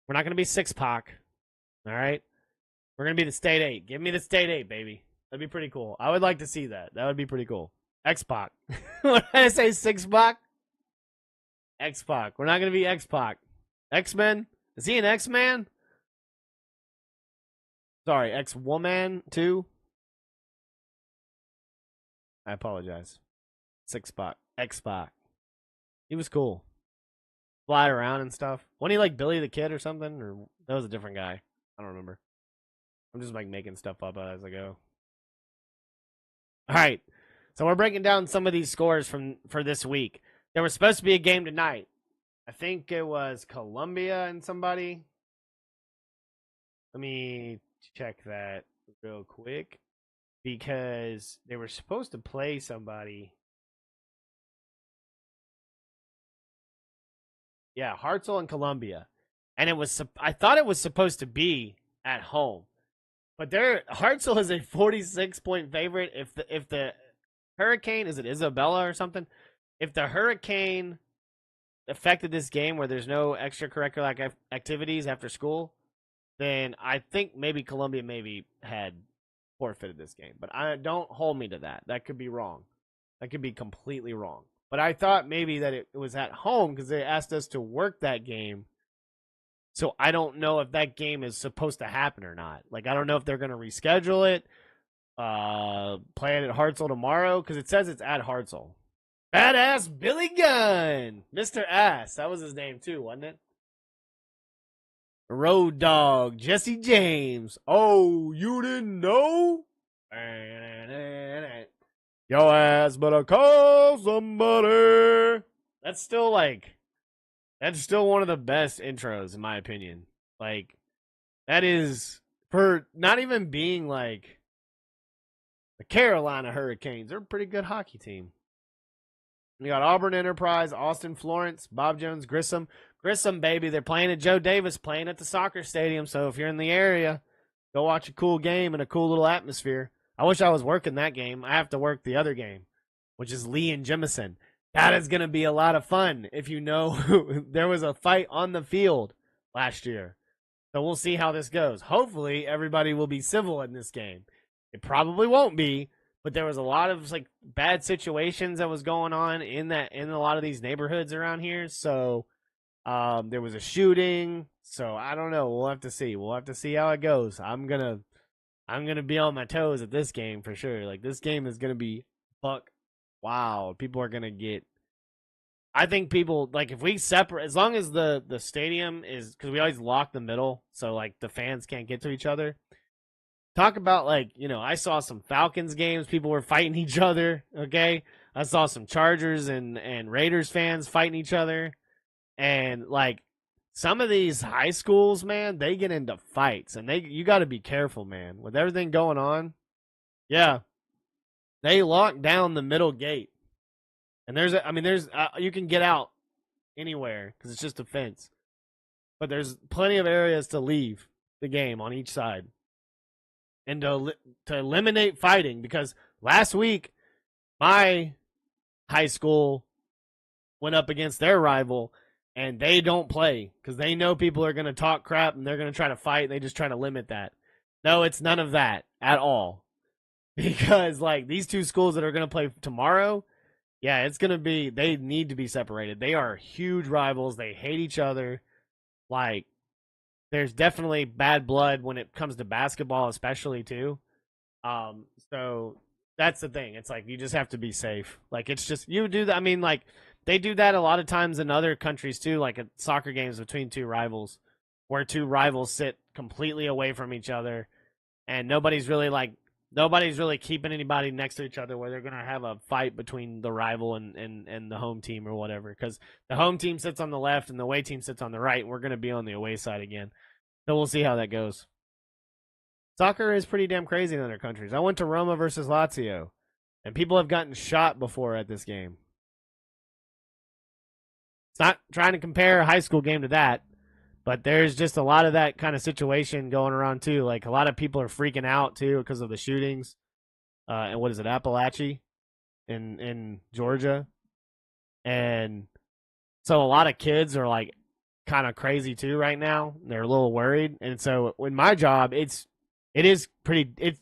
We're not going to be 6-pac. All right? We're going to be the State 8. Give me the State 8, baby. That'd be pretty cool. I would like to see that. That would be pretty cool. X-Pac. What did I say? 6-pac? X-Pac. We're not going to be X-Pac. X-Men? Is he an X-Man? Sorry, X-Woman too? I apologize. 6-Pac. X-Pac. He was cool. Fly around and stuff. Wasn't he like Billy the Kid or something? Or that was a different guy. I don't remember. I'm just like making stuff up as I go. All right. So we're breaking down some of these scores for this week. There was supposed to be a game tonight. I think it was Columbia and somebody. Let me check that real quick because they were supposed to play somebody. Yeah, Hartzell and Columbia. And I thought it was supposed to be at home. But Hartzell is a 46-point favorite if the Hurricane, is it Isabella or something? If the Hurricane affected this game where there's no extracurricular activities after school, then I think maybe Columbia had forfeited this game. But don't hold me to that. That could be wrong. That could be completely wrong. But I thought maybe that it was at home because they asked us to work that game. So I don't know if that game is supposed to happen or not. Like, I don't know if they're going to reschedule it, play it at Hartzell tomorrow, because it says it's at Hartzell. Badass Billy Gunn! Mr. Ass. That was his name too, wasn't it? Road Dog, Jesse James. Oh, you didn't know? Yo ass better call somebody. That's still one of the best intros in my opinion. Like, that is, for not even being like the Carolina Hurricanes. They're a pretty good hockey team. You got Auburn Enterprise, Austin Florence, Bob Jones, Grissom. Grissom, baby. They're playing at Joe Davis, playing at the soccer stadium. So if you're in the area, go watch a cool game and a cool little atmosphere. I wish I was working that game. I have to work the other game, which is Lee and Jemison. That is going to be a lot of fun if you know there was a fight on the field last year. So we'll see how this goes. Hopefully, everybody will be civil in this game. It probably won't be, but there was a lot of like bad situations that was going on in a lot of these neighborhoods around here. So there was a shooting. So I don't know. We'll have to see. We'll have to see how it goes. I'm gonna be on my toes at this game for sure. Like this game is gonna be fuck wild. People are gonna get. I think people like if we separate as long as the stadium is because we always lock the middle, so like the fans can't get to each other. Talk about like, you know, I saw some Falcons games, people were fighting each other, okay? I saw some Chargers and Raiders fans fighting each other. And like some of these high schools, man, they get into fights and you got to be careful, man. With everything going on. Yeah. They lock down the middle gate. And there's you can get out anywhere cuz it's just a fence. But there's plenty of areas to leave the game on each side. And to eliminate fighting, because last week my high school went up against their rival and they don't play because they know people are going to talk crap and they're going to try to fight. And they just try to limit that. No, it's none of that at all, because like these two schools that are going to play tomorrow, yeah, it's going to be, they need to be separated. They are huge rivals. They hate each other. Like, there's definitely bad blood when it comes to basketball, especially too. So that's the thing. It's like you just have to be safe. Like it's just you do that. I mean, like they do that a lot of times in other countries too, like at soccer games between two rivals, where two rivals sit completely away from each other, and nobody's really keeping anybody next to each other, where they're gonna have a fight between the rival and the home team or whatever. Because the home team sits on the left and the away team sits on the right, and we're gonna be on the away side again. So we'll see how that goes. Soccer is pretty damn crazy in other countries. I went to Roma versus Lazio, and people have gotten shot before at this game. It's not trying to compare a high school game to that, but there's just a lot of that kind of situation going around too. Like a lot of people are freaking out too because of the shootings. And what is it, Appalachia in Georgia? And so a lot of kids are like kind of crazy too right now. They're a little worried. And so in my job, it's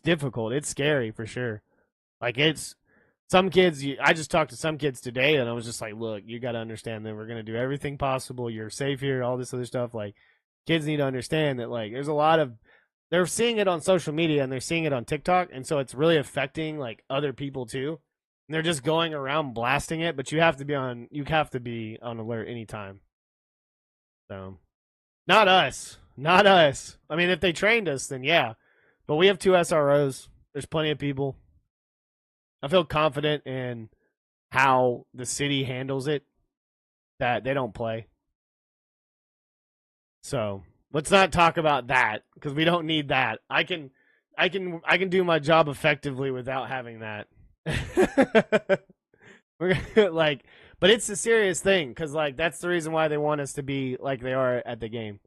difficult. It's scary for sure. Like it's some kids, I just talked to some kids today and I was just like, look, you got to understand that we're going to do everything possible. You're safe here, all this other stuff. Like kids need to understand that like there's a lot of, they're seeing it on social media and they're seeing it on TikTok. And so it's really affecting like other people too. And they're just going around blasting it, but you have to be on alert anytime. So, not us. I mean, if they trained us, then yeah. But we have 2 SROs. There's plenty of people. I feel confident in how the city handles it, that they don't play. So, let's not talk about that, because we don't need that. I can do my job effectively without having that. We're gonna, like, but it's a serious thing, because like that's the reason why they want us to be like they are at the game.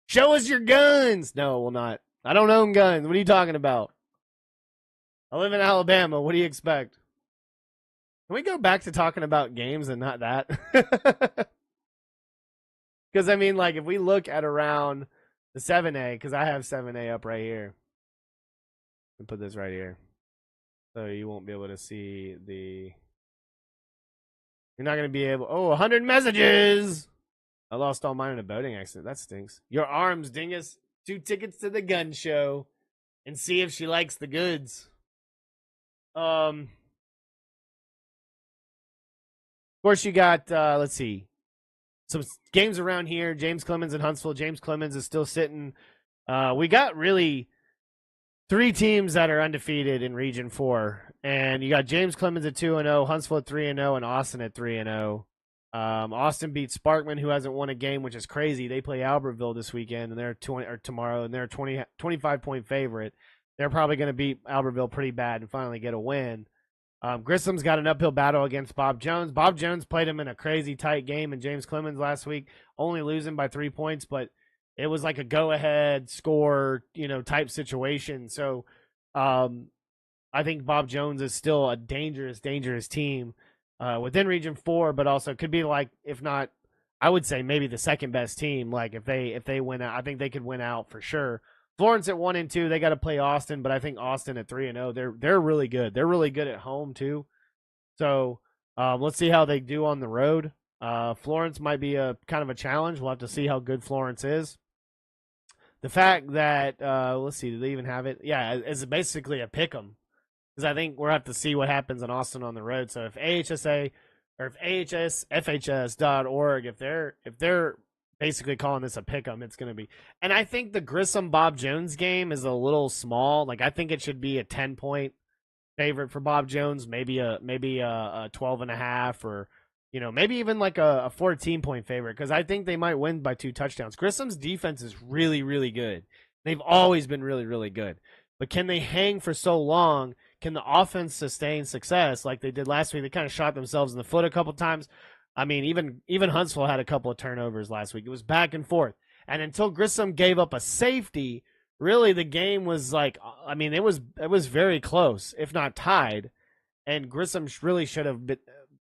Show us your guns. No, we'll not. I don't own guns. What are you talking about? I live in Alabama. What do you expect? Can we go back to talking about games and not that? Because I mean, like, if we look at around the 7A, because I have 7A up right here. And put this right here, so you won't be able to see the. You're not going to be able... Oh, 100 messages! I lost all mine in a boating accident. That stinks. Your arms, dingus. 2 tickets to the gun show. And see if she likes the goods. Of course, you got... let's see. Some games around here. James Clemens in Huntsville. James Clemens is still sitting. We got really 3 teams that are undefeated in Region 4. And you got James Clemens at 2-0, Huntsville at 3-0, and Austin at 3-0. Austin beat Sparkman, who hasn't won a game, which is crazy. They play Albertville this weekend, and they're tomorrow, and they're a 25-point favorite. They're probably going to beat Albertville pretty bad and finally get a win. Grissom's got an uphill battle against Bob Jones. Bob Jones played him in a crazy tight game in James Clemens last week, only losing by 3 points, but it was like a go-ahead score, type situation. So I think Bob Jones is still a dangerous, dangerous team within Region 4, but also could be like, if not, I would say maybe the second best team. Like if they win out, I think they could win out for sure. Florence at 1-2, they got to play Austin, but I think Austin at 3-0, they're really good. They're really good at home too. So let's see how they do on the road. Florence might be a kind of a challenge. We'll have to see how good Florence is. The fact that let's see, do they even have it? Yeah, it's basically a pick 'em, because I think we'll have to see what happens in Austin on the road. So if AHSA or if AHSFHS.org, if they're basically calling this a pick'em, it's going to be. And I think the Grissom Bob Jones game is a little small. Like I think it should be a 10-point favorite for Bob Jones, maybe a 12.5, or maybe even like a 14-point favorite, because I think they might win by 2 touchdowns. Grissom's defense is really, really good. They've always been really, really good. But can they hang for so long? Can the offense sustain success like they did last week? They kind of shot themselves in the foot a couple times. I mean, even Huntsville had a couple of turnovers last week. It was back and forth. And until Grissom gave up a safety, really the game was like, I mean, it was very close, if not tied. And Grissom really should have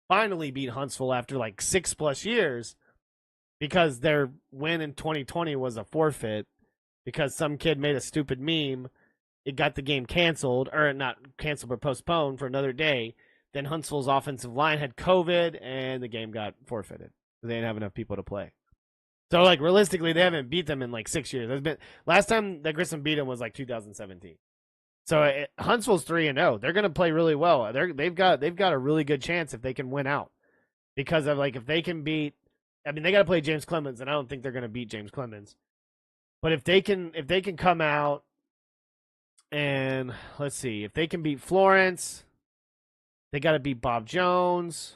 finally beat Huntsville after like 6+ years, because their win in 2020 was a forfeit because some kid made a stupid meme. It got the game canceled, or not canceled, but postponed for another day. Then Huntsville's offensive line had COVID, and the game got forfeited. They didn't have enough people to play. So, like, realistically, they haven't beat them in, like, 6 years. Last time that Grissom beat them was, like, 2017. So, Huntsville's 3-0. They're going to play really well. They've got a really good chance if they can win out. Because of, like, if they can beat... I mean, they got to play James Clemens, and I don't think they're going to beat James Clemens. But if they can come out and, let's see, if they can beat Florence... They got to beat Bob Jones,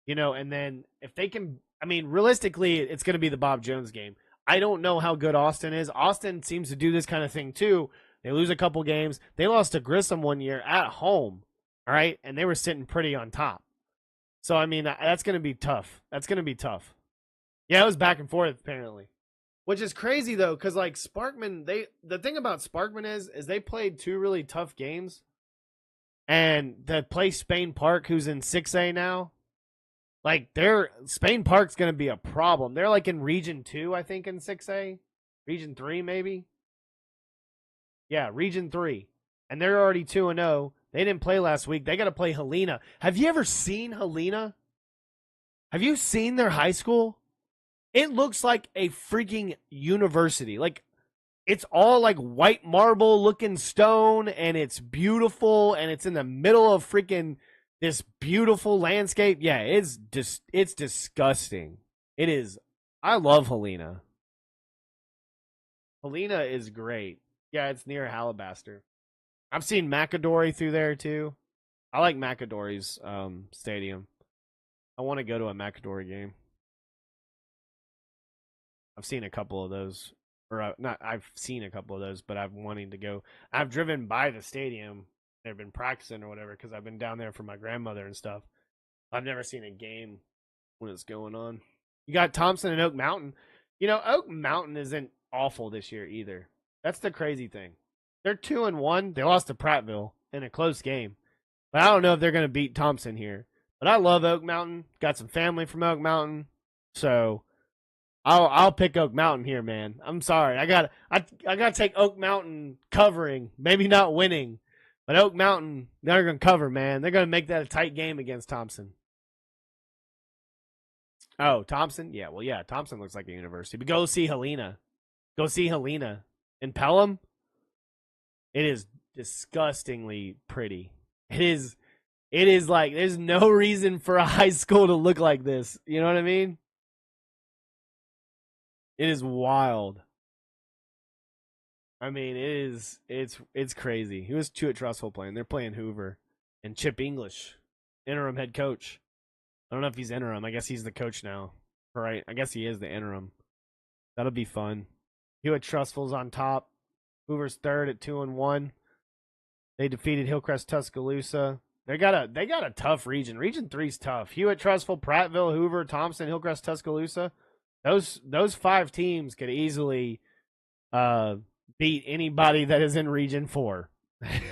and then if they can, I mean, realistically, it's going to be the Bob Jones game. I don't know how good Austin is. Austin seems to do this kind of thing too. They lose a couple games. They lost to Grissom one year at home, all right, and they were sitting pretty on top. So, I mean, that's going to be tough. That's going to be tough. Yeah, it was back and forth, apparently. Which is crazy, though, because, like, Sparkman, the thing about Sparkman is they played 2 really tough games. And to play Spain Park, who's in 6A now, like Spain Park's going to be a problem. They're like in Region 2, I think, in 6A. Region 3, maybe. Yeah, Region 3. And they're already 2-0. They didn't play last week. They got to play Helena. Have you ever seen Helena? Have you seen their high school? It looks like a freaking university. Like, it's all like white marble looking stone, and it's beautiful, and it's in the middle of freaking this beautiful landscape. Yeah, it's disgusting. It is. I love Helena. Helena is great. Yeah, it's near Alabaster. I've seen McAdory through there too. I like McAdory's stadium. I want to go to a McAdory game. I've seen a couple of those. Or not, I've seen a couple of those, but I'm wanting to go. I've driven by the stadium. They've been practicing or whatever, because I've been down there for my grandmother and stuff. I've never seen a game when it's going on. You got Thompson and Oak Mountain. Oak Mountain isn't awful this year either. That's the crazy thing. They're 2-1. They lost to Prattville in a close game. But I don't know if they're going to beat Thompson here. But I love Oak Mountain. Got some family from Oak Mountain. So... I'll pick Oak Mountain here, man. I'm sorry. I gotta take Oak Mountain covering. Maybe not winning. But Oak Mountain, they're gonna cover, man. They're gonna make that a tight game against Thompson. Oh, Thompson? Yeah, well, yeah, Thompson looks like a university. But go see Helena. Go see Helena. In Pelham, it is disgustingly pretty. It is like, there's no reason for a high school to look like this. You know what I mean? It is wild. I mean, it's crazy. He was Chewett Trussell playing. They're playing Hoover and Chip English, interim head coach. I don't know if he's interim. I guess he's the coach now. Right? I guess he is the interim. That'll be fun. Hewitt Trussell's on top. Hoover's third at 2-1. They defeated Hillcrest Tuscaloosa. They got a tough region. Region 3's tough. Hewitt, Trussville, Prattville, Hoover, Thompson, Hillcrest, Tuscaloosa. Those 5 teams could easily beat anybody that is in Region 4.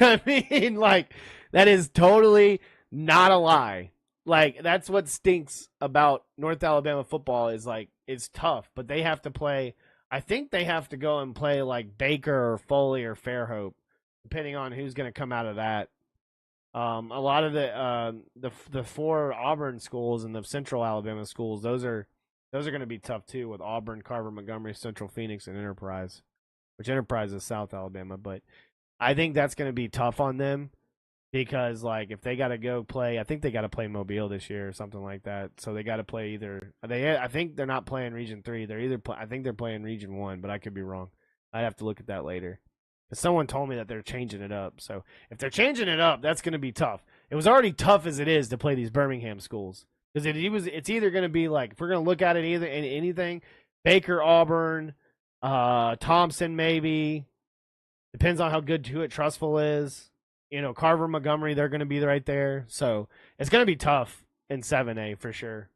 I mean, like, that is totally not a lie. Like, that's what stinks about North Alabama football is, like, it's tough, but they have to play. I think they have to go and play, like, Baker or Foley or Fairhope, depending on who's going to come out of that. A lot of the 4 Auburn schools and the Central Alabama schools, those are going to be tough too, with Auburn, Carver, Montgomery, Central Phoenix, and Enterprise, which Enterprise is South Alabama. But I think that's going to be tough on them because, like, if they got to go play, I think they got to play Mobile this year or something like that. So they got to play either I think they're not playing Region 3. They're either I think they're playing Region 1, but I could be wrong. I'd have to look at that later. Someone told me that they're changing it up. So if they're changing it up, that's going to be tough. It was already tough as it is to play these Birmingham schools. Because it's either going to be like, if we're going to look at it either in anything, Baker, Auburn, Thompson maybe. Depends on how good Hewitt, Trussville is. You know, Carver, Montgomery, they're going to be right there. So it's going to be tough in 7A for sure.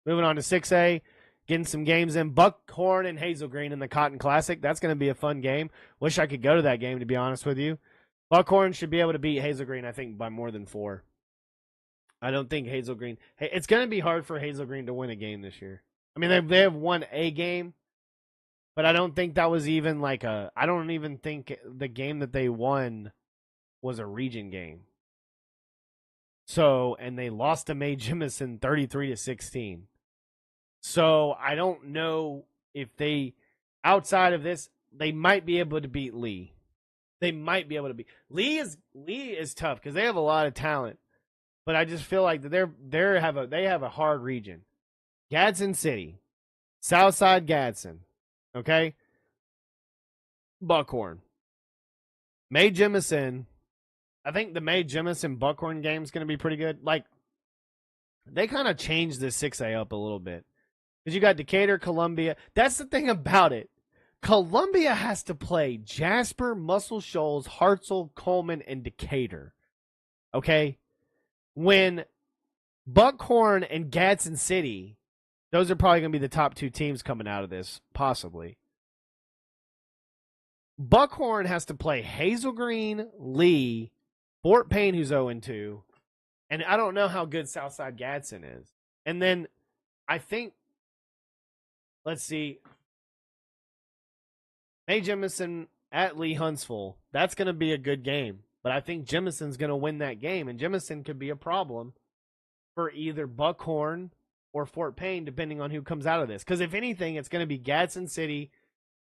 Moving on to 6A. Getting some games in. Buckhorn and Hazel Green in the Cotton Classic. That's going to be a fun game. Wish I could go to that game, to be honest with you. Buckhorn should be able to beat Hazel Green, I think, by more than 4. I don't think Hazel Green... Hey, it's going to be hard for Hazel Green to win a game this year. I mean, they have won a game, but I don't think that was even like a... I don't even think the game that they won was a region game. So, and they lost to Mae Jemison 33-16. So I don't know if they, outside of this, they might be able to beat Lee. They might be able to beat Lee is tough because they have a lot of talent, but I just feel like that they have a hard region. Gadsden City, Southside Gadsden, okay, Buckhorn, Mae Jemison. I think the Mae Jemison Buckhorn game is going to be pretty good. Like, they kind of changed the 6A up a little bit. Because you got Decatur, Columbia. That's the thing about it. Columbia has to play Jasper, Muscle Shoals, Hartselle, Coleman, and Decatur. Okay? When Buckhorn and Gadsden City, those are probably going to be the top 2 teams coming out of this, possibly. Buckhorn has to play Hazel Green, Lee, Fort Payne, who's 0-2, and I don't know how good Southside Gadsden is. And then I think, let's see, Mae Jemison at Lee Huntsville. That's going to be a good game. But I think Jemison's going to win that game, and Jemison could be a problem for either Buckhorn or Fort Payne, depending on who comes out of this. Because if anything, it's going to be Gadsden City.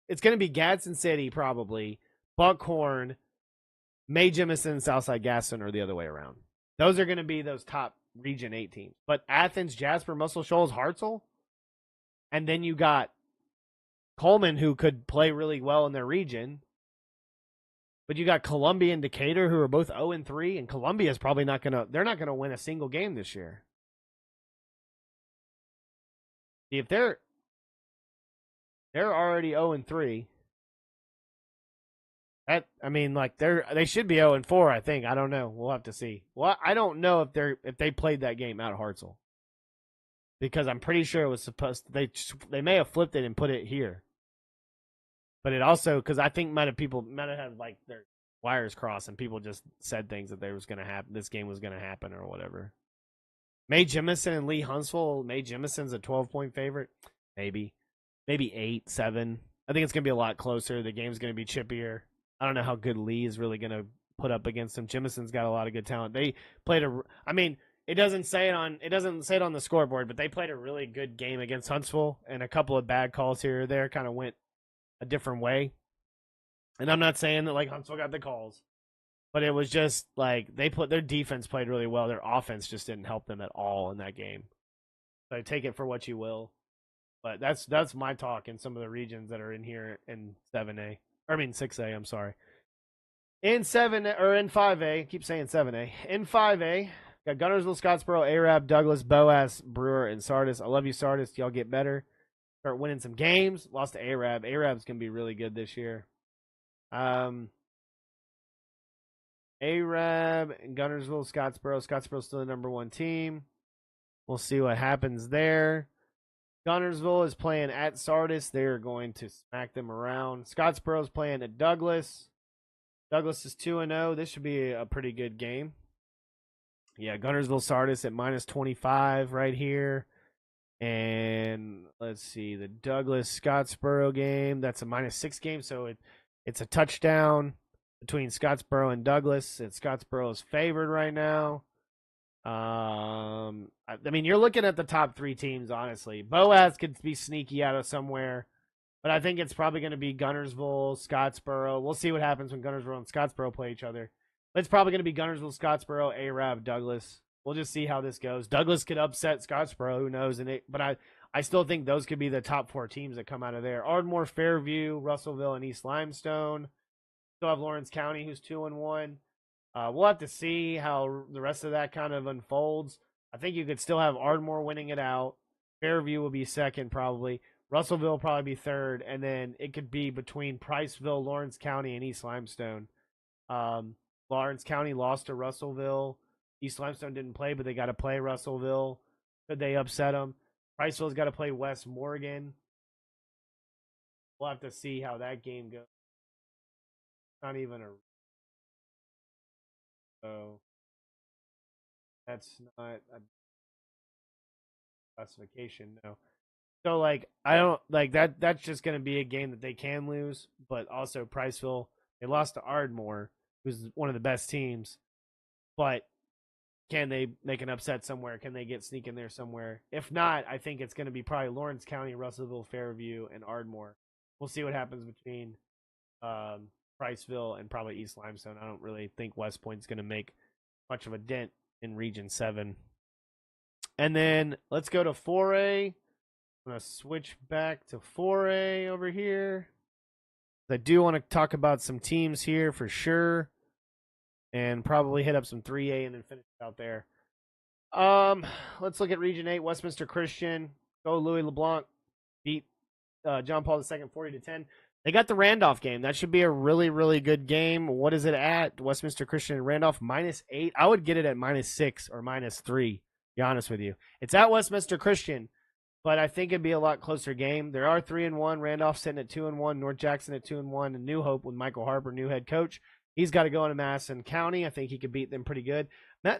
It's going to be Gadsden City, probably, Buckhorn, Mae Jemison, Southside Gadsden, or the other way around. Those are going to be those top Region 8 teams. But Athens, Jasper, Muscle Shoals, Hartselle, and then you got Coleman, who could play really well in their region. But you got Columbia and Decatur, who are both 0-3, and Columbia is probably not going to... They're not going to win a single game this year. If they're already 0-3, I mean, like, they should be 0-4, I think. I don't know. We'll have to see. Well, I don't know if they played that game out of Hartselle. Because I'm pretty sure it was supposed to, they may have flipped it and put it here. But it also, because I think people might have had like their wires crossed and people just said things that this game was gonna happen or whatever. Mae Jemison and Lee Huntsville. Mae Jemison's a 12-point favorite. Maybe 8, 7. I think it's gonna be a lot closer. The game's gonna be chippier. I don't know how good Lee is really gonna put up against them. Jemison's got a lot of good talent. They played it doesn't say it on the scoreboard, but they played a really good game against Huntsville, and a couple of bad calls here or there kind of went a different way. And I'm not saying that like Huntsville got the calls, but it was just like their defense played really well. Their offense just didn't help them at all in that game. So take it for what you will. But that's my talk in some of the regions that are in here in 7A. I mean 6A, I'm sorry. In 5A, I keep saying 7A. In 5A, got Gunnersville, Scottsboro, Arab, Douglas, Boas, Brewer, and Sardis. I love you, Sardis. Y'all get better. Start winning some games. Lost to Arab. Arab's going to be really good this year. And Arab, Gunnersville, Scottsboro. Scottsboro's still the number 1 team. We'll see what happens there. Gunnersville is playing at Sardis. They're going to smack them around. Scottsboro's playing at Douglas. Douglas is 2-0. This should be a pretty good game. Yeah, Gunnersville Sardis at -25 right here. And let's see, the Douglas Scottsboro game, that's a -6 game, so it's a touchdown between Scottsboro and Douglas. And Scottsboro is favored right now. I mean, you're looking at the top 3 teams, honestly. Boaz could be sneaky out of somewhere, but I think it's probably going to be Gunnersville, Scottsboro. We'll see what happens when Gunnersville and Scottsboro play each other. But it's probably going to be Gunnersville, Scottsboro, Arab, Douglas. We'll just see how this goes. Douglas could upset Scottsboro, who knows? But I still think those could be the top 4 teams that come out of there. Ardmore, Fairview, Russellville, and East Limestone. Still have Lawrence County, who's 2-1. We'll have to see how the rest of that kind of unfolds. I think you could still have Ardmore winning it out. Fairview will be second, probably. Russellville will probably be third. And then it could be between Priceville, Lawrence County, and East Limestone. Lawrence County lost to Russellville. East Limestone didn't play, but they got to play Russellville. Could they upset them? Priceville's got to play West Morgan. We'll have to see how that game goes. Not even a... So that's not a classification, no. So like I don't like that. That's just going to be a game that they can lose, but also Priceville, they lost to Ardmore, who's one of the best teams. But can they make an upset somewhere? Can they get sneak in there somewhere? If not, I think it's going to be probably Lawrence County, Russellville, Fairview, and Ardmore. We'll see what happens between Priceville and probably East Limestone. I don't really think West Point's going to make much of a dent in Region 7. And then let's go to 4A. I'm going to switch back to 4A over here. I do want to talk about some teams here for sure. And probably hit up some 3A and then finish out there. Let's look at Region 8. Westminster Christian. Go Louis LeBlanc. Beat John Paul II 40-10. They got the Randolph game. That should be a really, really good game. What is it at? Westminster Christian and Randolph, -8. I would get it at -6 or -3, to be honest with you. It's at Westminster Christian, but I think it'd be a lot closer game. There are 3-1. Randolph sitting at 2-1. North Jackson at 2-1. And New Hope with Michael Harper, new head coach. He's got to go into Madison County. I think he could beat them pretty good.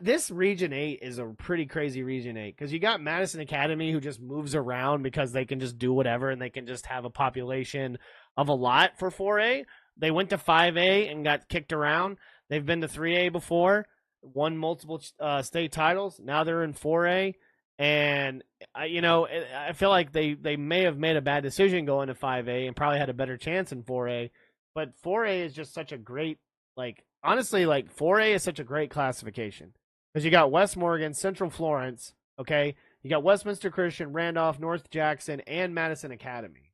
This Region 8 is a pretty crazy Region 8 because you got Madison Academy who just moves around because they can just do whatever and they can just have a population of a lot for 4A. They went to 5A and got kicked around. They've been to 3A before, won multiple state titles. Now they're in 4A. And, I feel like they may have made a bad decision going to 5A and probably had a better chance in 4A. But 4A is just such a great, honestly, 4A is such a great classification. Because you got West Morgan, Central Florence, okay? You got Westminster Christian, Randolph, North Jackson, and Madison Academy.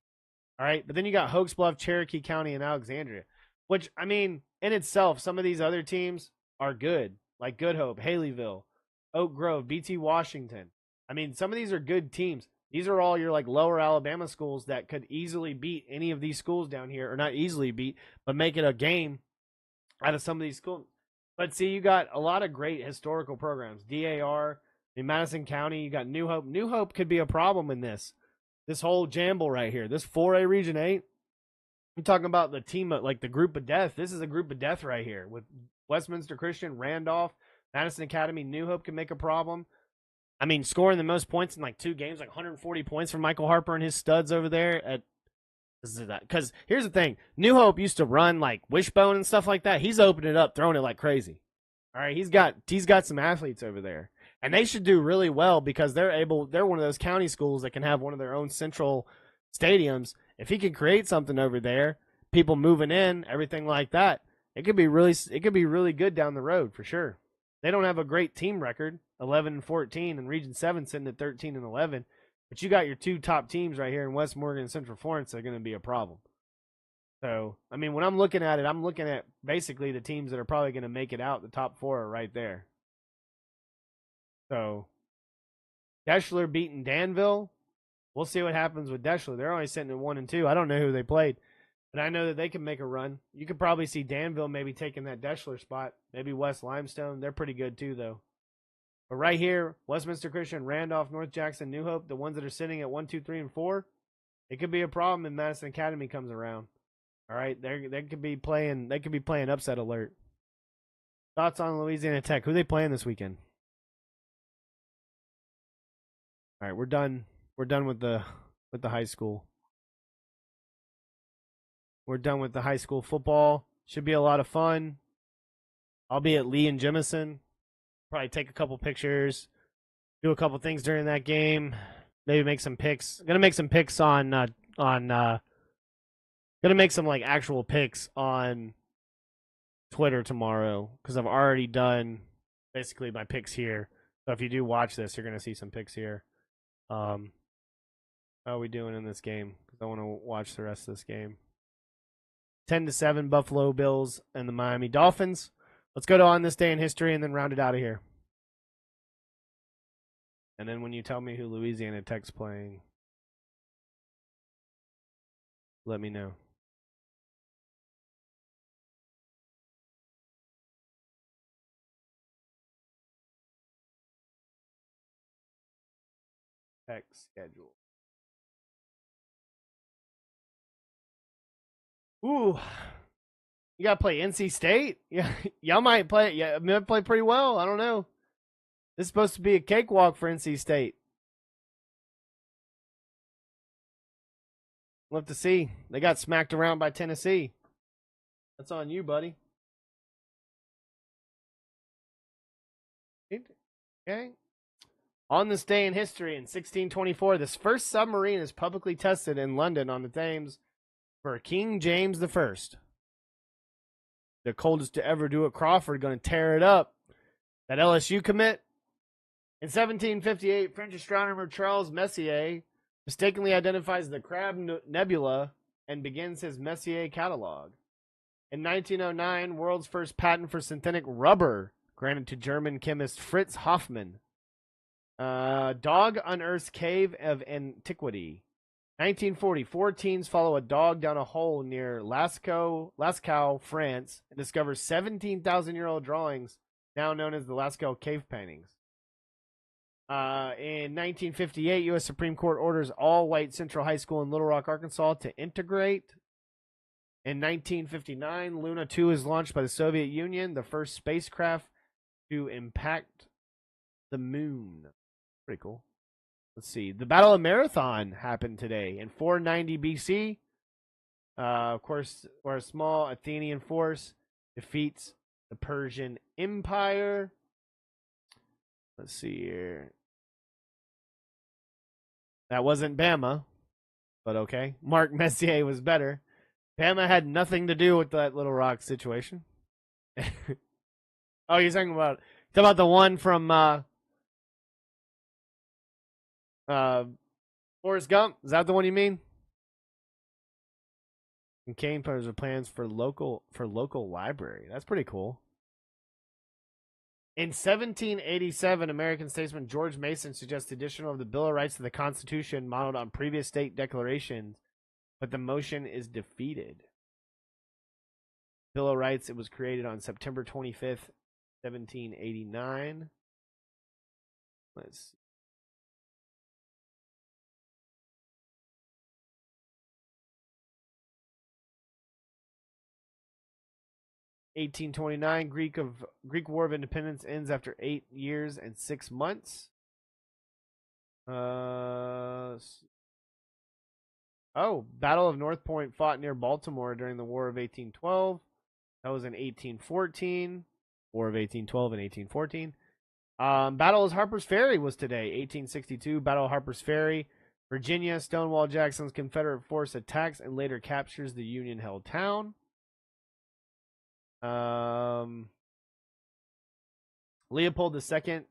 All right? But then you got Hokes Bluff, Cherokee County, and Alexandria. Which, I mean, in itself, some of these other teams are good. Like Good Hope, Haleyville, Oak Grove, BT Washington. I mean, some of these are good teams. These are all your lower Alabama schools that could easily beat any of these schools down here, or not easily beat, but make it a game out of some of these schools. But see, you got a lot of great historical programs. DAR in Madison County, you got New Hope. New Hope could be a problem in this whole jamble right here. This 4A Region 8. I'm talking about the team, the group of death. This is a group of death right here with Westminster Christian, Randolph, Madison Academy. New Hope can make a problem. I mean, scoring the most points in 2 games, 140 points from Michael Harper and his studs over there. Because here's the thing. New Hope used to run Wishbone and stuff like that. He's opening it up, throwing it like crazy. All right, he's got some athletes over there. And they should do really well because they're one of those county schools that can have one of their own central stadiums. If he can create something over there, people moving in, everything like that, it could be really good down the road for sure. They don't have a great team record, 11-14, and Region 7 sitting at 13-11. But you got your 2 top teams right here in West Morgan and Central Florence that are going to be a problem. So, I mean, when I'm looking at it, I'm looking at basically the teams that are probably going to make it out. The top 4 are right there. So, Deschler beating Danville. We'll see what happens with Deschler. They're only sitting at 1-2. I don't know who they played. But I know that they can make a run. You could probably see Danville maybe taking that Deschler spot. Maybe West Limestone. They're pretty good too, though. But right here, Westminster Christian, Randolph, North Jackson, New Hope, the ones that are sitting at 1, 2, 3, and 4, it could be a problem if Madison Academy comes around. All right, they could be playing. They could be playing upset alert. Thoughts on Louisiana Tech? Who are they playing this weekend? All right, we're done. We're done with the high school. We're done with the high school football. Should be a lot of fun. I'll be at Lee and Jemison. Probably take a couple pictures, do a couple things during that game. Maybe make some picks. I'm gonna make some picks gonna make some like actual picks on Twitter tomorrow because I've already done basically my picks here. So if you do watch this, you're gonna see some picks here. How are we doing in this game? Because I want to watch the rest of this game. 10-7 Buffalo Bills and the Miami Dolphins. Let's go to On This Day in History and then round it out of here. And then when you tell me who Louisiana Tech's playing, let me know. Tech schedule. Ooh. You gotta play NC State? Yeah, y'all might play. Yeah, might play pretty well. I don't know. This is supposed to be a cakewalk for NC State. We'll have to see. They got smacked around by Tennessee. That's on you, buddy. Okay. On this day in history, in 1624, this first submarine is publicly tested in London on the Thames for King James I. The coldest to ever do it, Crawford, going to tear it up. That LSU commit. In 1758, French astronomer Charles Messier mistakenly identifies the Crab Nebula and begins his Messier catalog. In 1909, world's first patent for synthetic rubber granted to German chemist Fritz Hoffmann. Dog unearths cave of antiquity. 1940, 4 teens follow a dog down a hole near Lascaux, France, and discover 17,000-year-old drawings, now known as the Lascaux cave paintings. In 1958, U.S. Supreme Court orders all-white Central High School in Little Rock, Arkansas to integrate. In 1959, Luna 2 is launched by the Soviet Union, the first spacecraft to impact the moon. Pretty cool. Let's see. The Battle of Marathon happened today in 490 BC. Of course, where a small Athenian force defeats the Persian Empire. Let's see here. That wasn't Bama, but okay. Mark Messier was better. Bama had nothing to do with that Little Rock situation. Oh, you're talking about the one from Forrest Gump? Is that the one you mean? And Kane plans are plans for local library. That's pretty cool. In 1787, American statesman George Mason suggests addition of the Bill of Rights to the Constitution modeled on previous state declarations, but the motion is defeated. Bill of Rights, it was created on September 25th, 1789. Let's see. 1829, Greek War of Independence ends after 8 years and 6 months. Battle of North Point fought near Baltimore during the War of 1812. That was in 1814. War of 1812 and 1814. Battle of Harper's Ferry was today, 1862. Battle of Harper's Ferry, Virginia. Stonewall Jackson's Confederate force attacks and later captures the Union-held town. Leopold II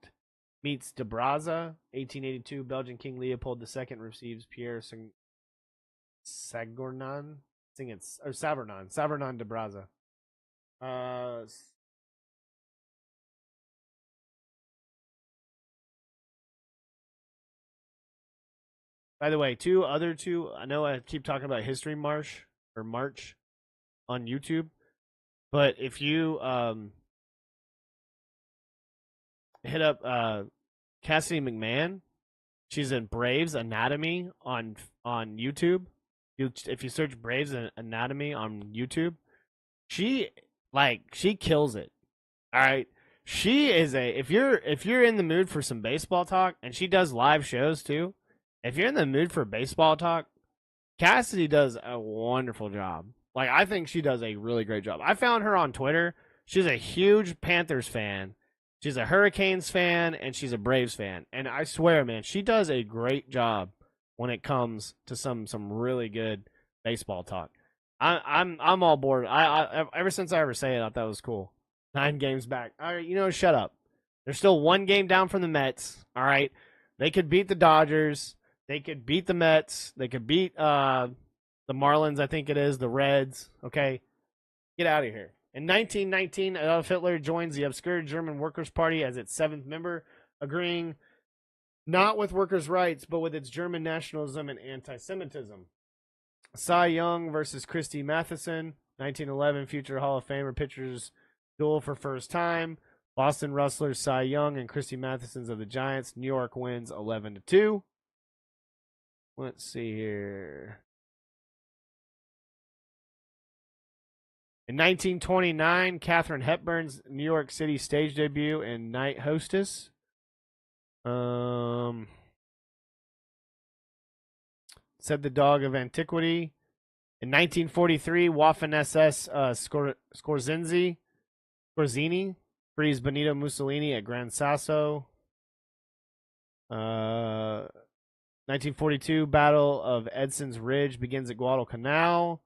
meets de Brazza, 1882. Belgian King Leopold II receives Pierre Savorgnan de Brazza. By the way, I know I keep talking about History Marsh or March on YouTube. But if you hit up Cassidy McMahon, she's in Braves Anatomy on YouTube. If you search Braves Anatomy on YouTube, she kills it. All right. She is if you're in the mood for some baseball talk, and she does live shows too. If you're in the mood for baseball talk, Cassidy does a wonderful job. Like, I think she does a really great job. I found her on Twitter. She's a huge Panthers fan. She's a Hurricanes fan, and she's a Braves fan. And I swear, man, she does a great job when it comes to some really good baseball talk. I'm all board. I ever since I ever say it, I thought that was cool. 9 games back. All right, shut up. They're still 1 game down from the Mets. All right, they could beat the Dodgers. They could beat the Mets. They could beat the Marlins. I think it is the Reds. Okay, get out of here. In 1919, Adolf Hitler joins the obscure German Workers' Party as its 7th member, agreeing not with workers' rights, but with its German nationalism and anti-Semitism. Cy Young versus Christy Mathewson. 1911, future Hall of Famer pitchers duel for first time. Boston Rustlers Cy Young and Christy Mathewson's of the Giants. New York wins 11-2. Let's see here. In 1929, Katharine Hepburn's New York City stage debut in Night Hostess. Said the Dog of Antiquity. In 1943, Waffen-SS Scorzini frees Benito Mussolini at Gran Sasso. 1942, Battle of Edson's Ridge begins at Guadalcanal.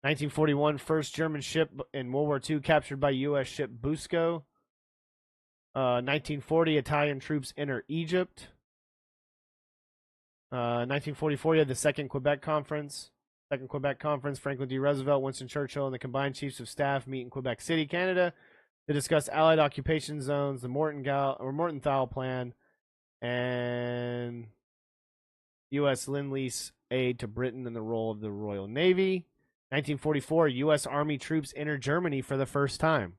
1941, first German ship in World War II captured by U.S. ship Busco. 1940, Italian troops enter Egypt. 1944, you had the Second Quebec Conference. Franklin D. Roosevelt, Winston Churchill, and the combined chiefs of staff meet in Quebec City, Canada, to discuss Allied occupation zones, the Morgenthau Plan, and U.S. Lend-Lease aid to Britain and the role of the Royal Navy. 1944, U.S. Army troops enter Germany for the first time.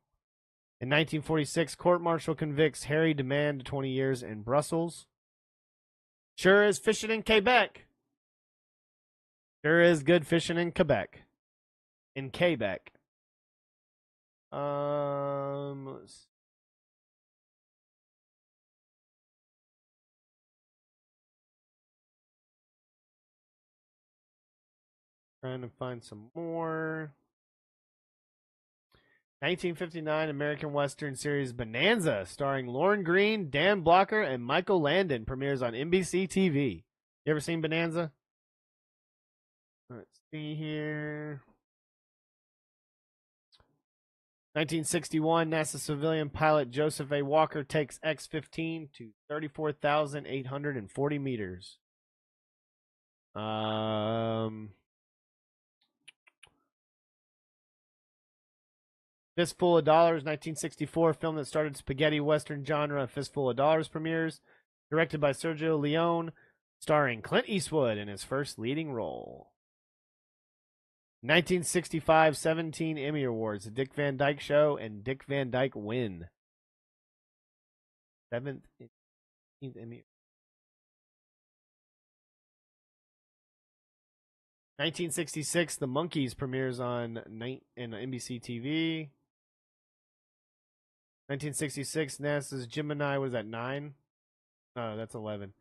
In 1946, court-martial convicts Harry Demand to 20 years in Brussels. Sure is fishing in Quebec. Sure is good fishing in Quebec. In Quebec. Let's see. Trying to find some more. 1959 American Western series Bonanza, starring Lauren Green, Dan Blocker, and Michael Landon, premieres on NBC TV. You ever seen Bonanza? Let's see here. 1961, NASA civilian pilot Joseph A. Walker takes X-15 to 34,840 meters. Fistful of Dollars, 1964, film that started spaghetti western genre. Fistful of Dollars premieres, directed by Sergio Leone, starring Clint Eastwood in his first leading role. 1965, 17 Emmy Awards, The Dick Van Dyke Show and Dick Van Dyke Win. 7th Emmy. 1966, The Monkees premieres on NBC TV. 1966, NASA's Gemini was at 9. Oh, that's 11.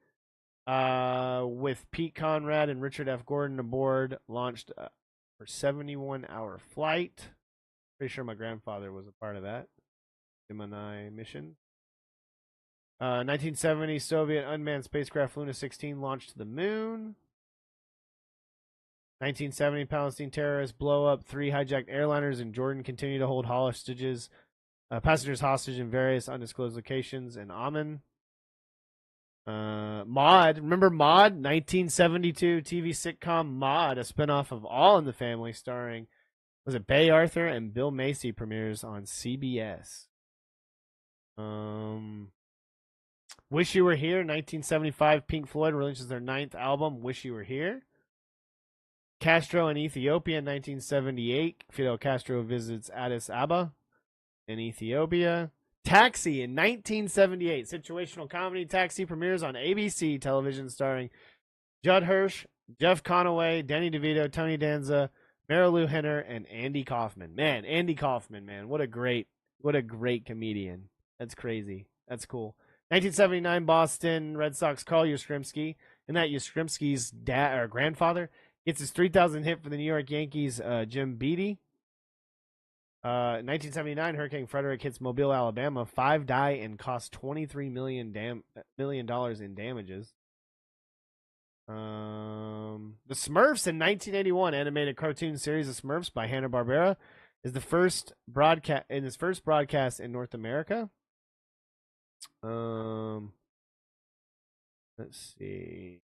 With Pete Conrad and Richard F. Gordon aboard, launched for 71-hour flight. Pretty sure my grandfather was a part of that Gemini mission. 1970, Soviet unmanned spacecraft Luna 16 launched to the moon. 1970, Palestinian terrorists blow up 3 hijacked airliners in Jordan, continue to hold passengers hostage in various undisclosed locations in Amman. Maude, remember Maude? 1972 TV sitcom Maude, a spinoff of All in the Family, starring, was it Bay Arthur and Bill Macy, premieres on CBS. Wish You Were Here, 1975, Pink Floyd releases their 9th album, Wish You Were Here. Castro in Ethiopia in 1978. Fidel Castro visits Addis Ababa in Ethiopia. Taxi in 1978. Situational comedy. Taxi premieres on ABC television starring Judd Hirsch, Jeff Conaway, Danny DeVito, Tony Danza, Marilu Henner, and Andy Kaufman. Man, Andy Kaufman, man. What a great comedian. That's crazy. That's cool. 1979 Boston Red Sox Carl Yastrzemski. And that Yastrzemski's dad or grandfather gets his 3,000 hit for the New York Yankees, Jim Beattie. 1979 Hurricane Frederick hits Mobile, Alabama. 5 die and cost $23 million in damages. The Smurfs in 1981 animated cartoon series of Smurfs by Hanna-Barbera is the first broadcast in North America. Let's see.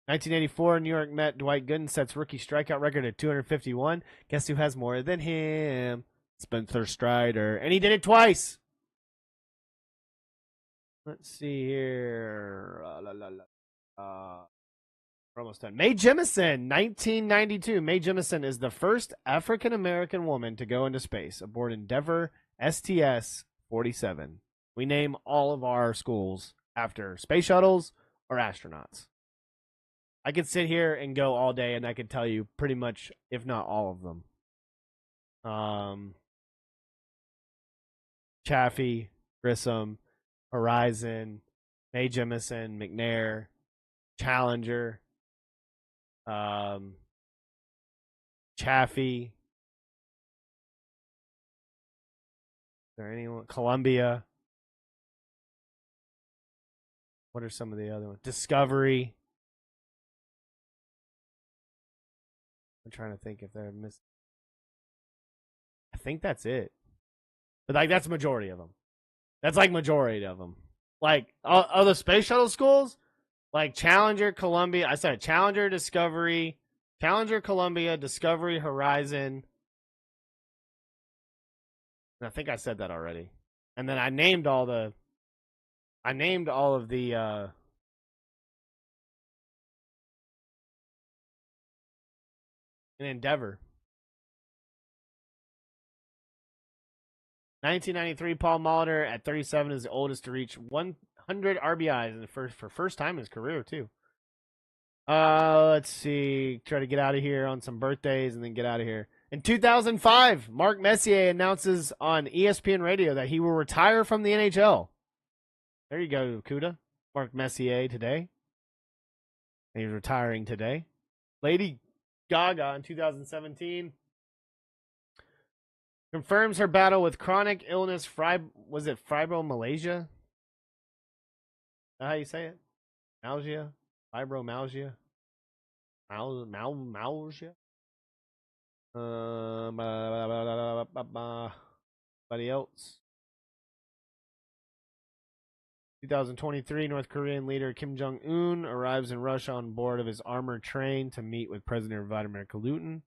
1984 New York Met Dwight Gooden sets rookie strikeout record at 251. Guess who has more than him? Spencer Strider, and he did it twice. Let's see here. We're almost done. Mae Jemison, 1992. Mae Jemison is the first African-American woman to go into space aboard Endeavour STS-47. We name all of our schools after space shuttles or astronauts. I could sit here and go all day, and I could tell you pretty much, if not all of them. Chaffee, Grissom, Horizon, Mae Jemison, McNair, Challenger, Chaffee. Is there anyone? Columbia. What are some of the other ones? Discovery. I'm trying to think if they're missing. I think that's it. But like that's majority of them. That's like majority of them. Like all the space shuttle schools, like Challenger, Columbia. I said Challenger, Discovery, Challenger, Columbia, Discovery, Horizon. And I think I said that already. And then I named all of the in Endeavor. 1993, Paul Molitor at 37 is the oldest to reach 100 RBIs in the first time in his career too. Let's see. Try to get out of here on some birthdays and then get out of here. In 2005, Mark Messier announces on ESPN Radio that he will retire from the NHL. There you go, Kuda. Mark Messier today. And he's retiring today. Lady Gaga in 2017 confirms her battle with chronic illness. Was it fibromyalgia? Is that how you say it? Malgia? Fibromyalgia? Malgia? Anybody else? 2023, North Korean leader Kim Jong-un arrives in Russia on board of his armored train to meet with President Vladimir Putin.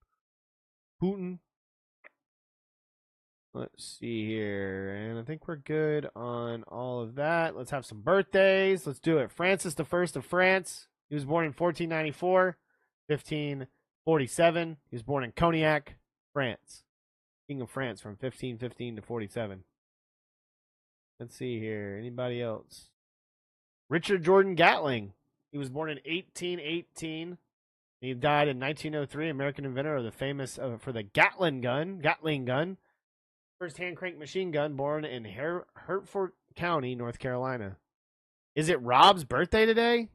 Let's see here. And I think we're good on all of that. Let's have some birthdays. Let's do it. Francis I of France. He was born in 1494, 1547. He was born in Cognac, France. King of France from 1515 to 47. Let's see here. Anybody else? Richard Jordan Gatling. He was born in 1818. He died in 1903. American inventor of the famous for the Gatling gun. First hand crank machine gun, born in Hertford County, North Carolina. Is it Rob's birthday today?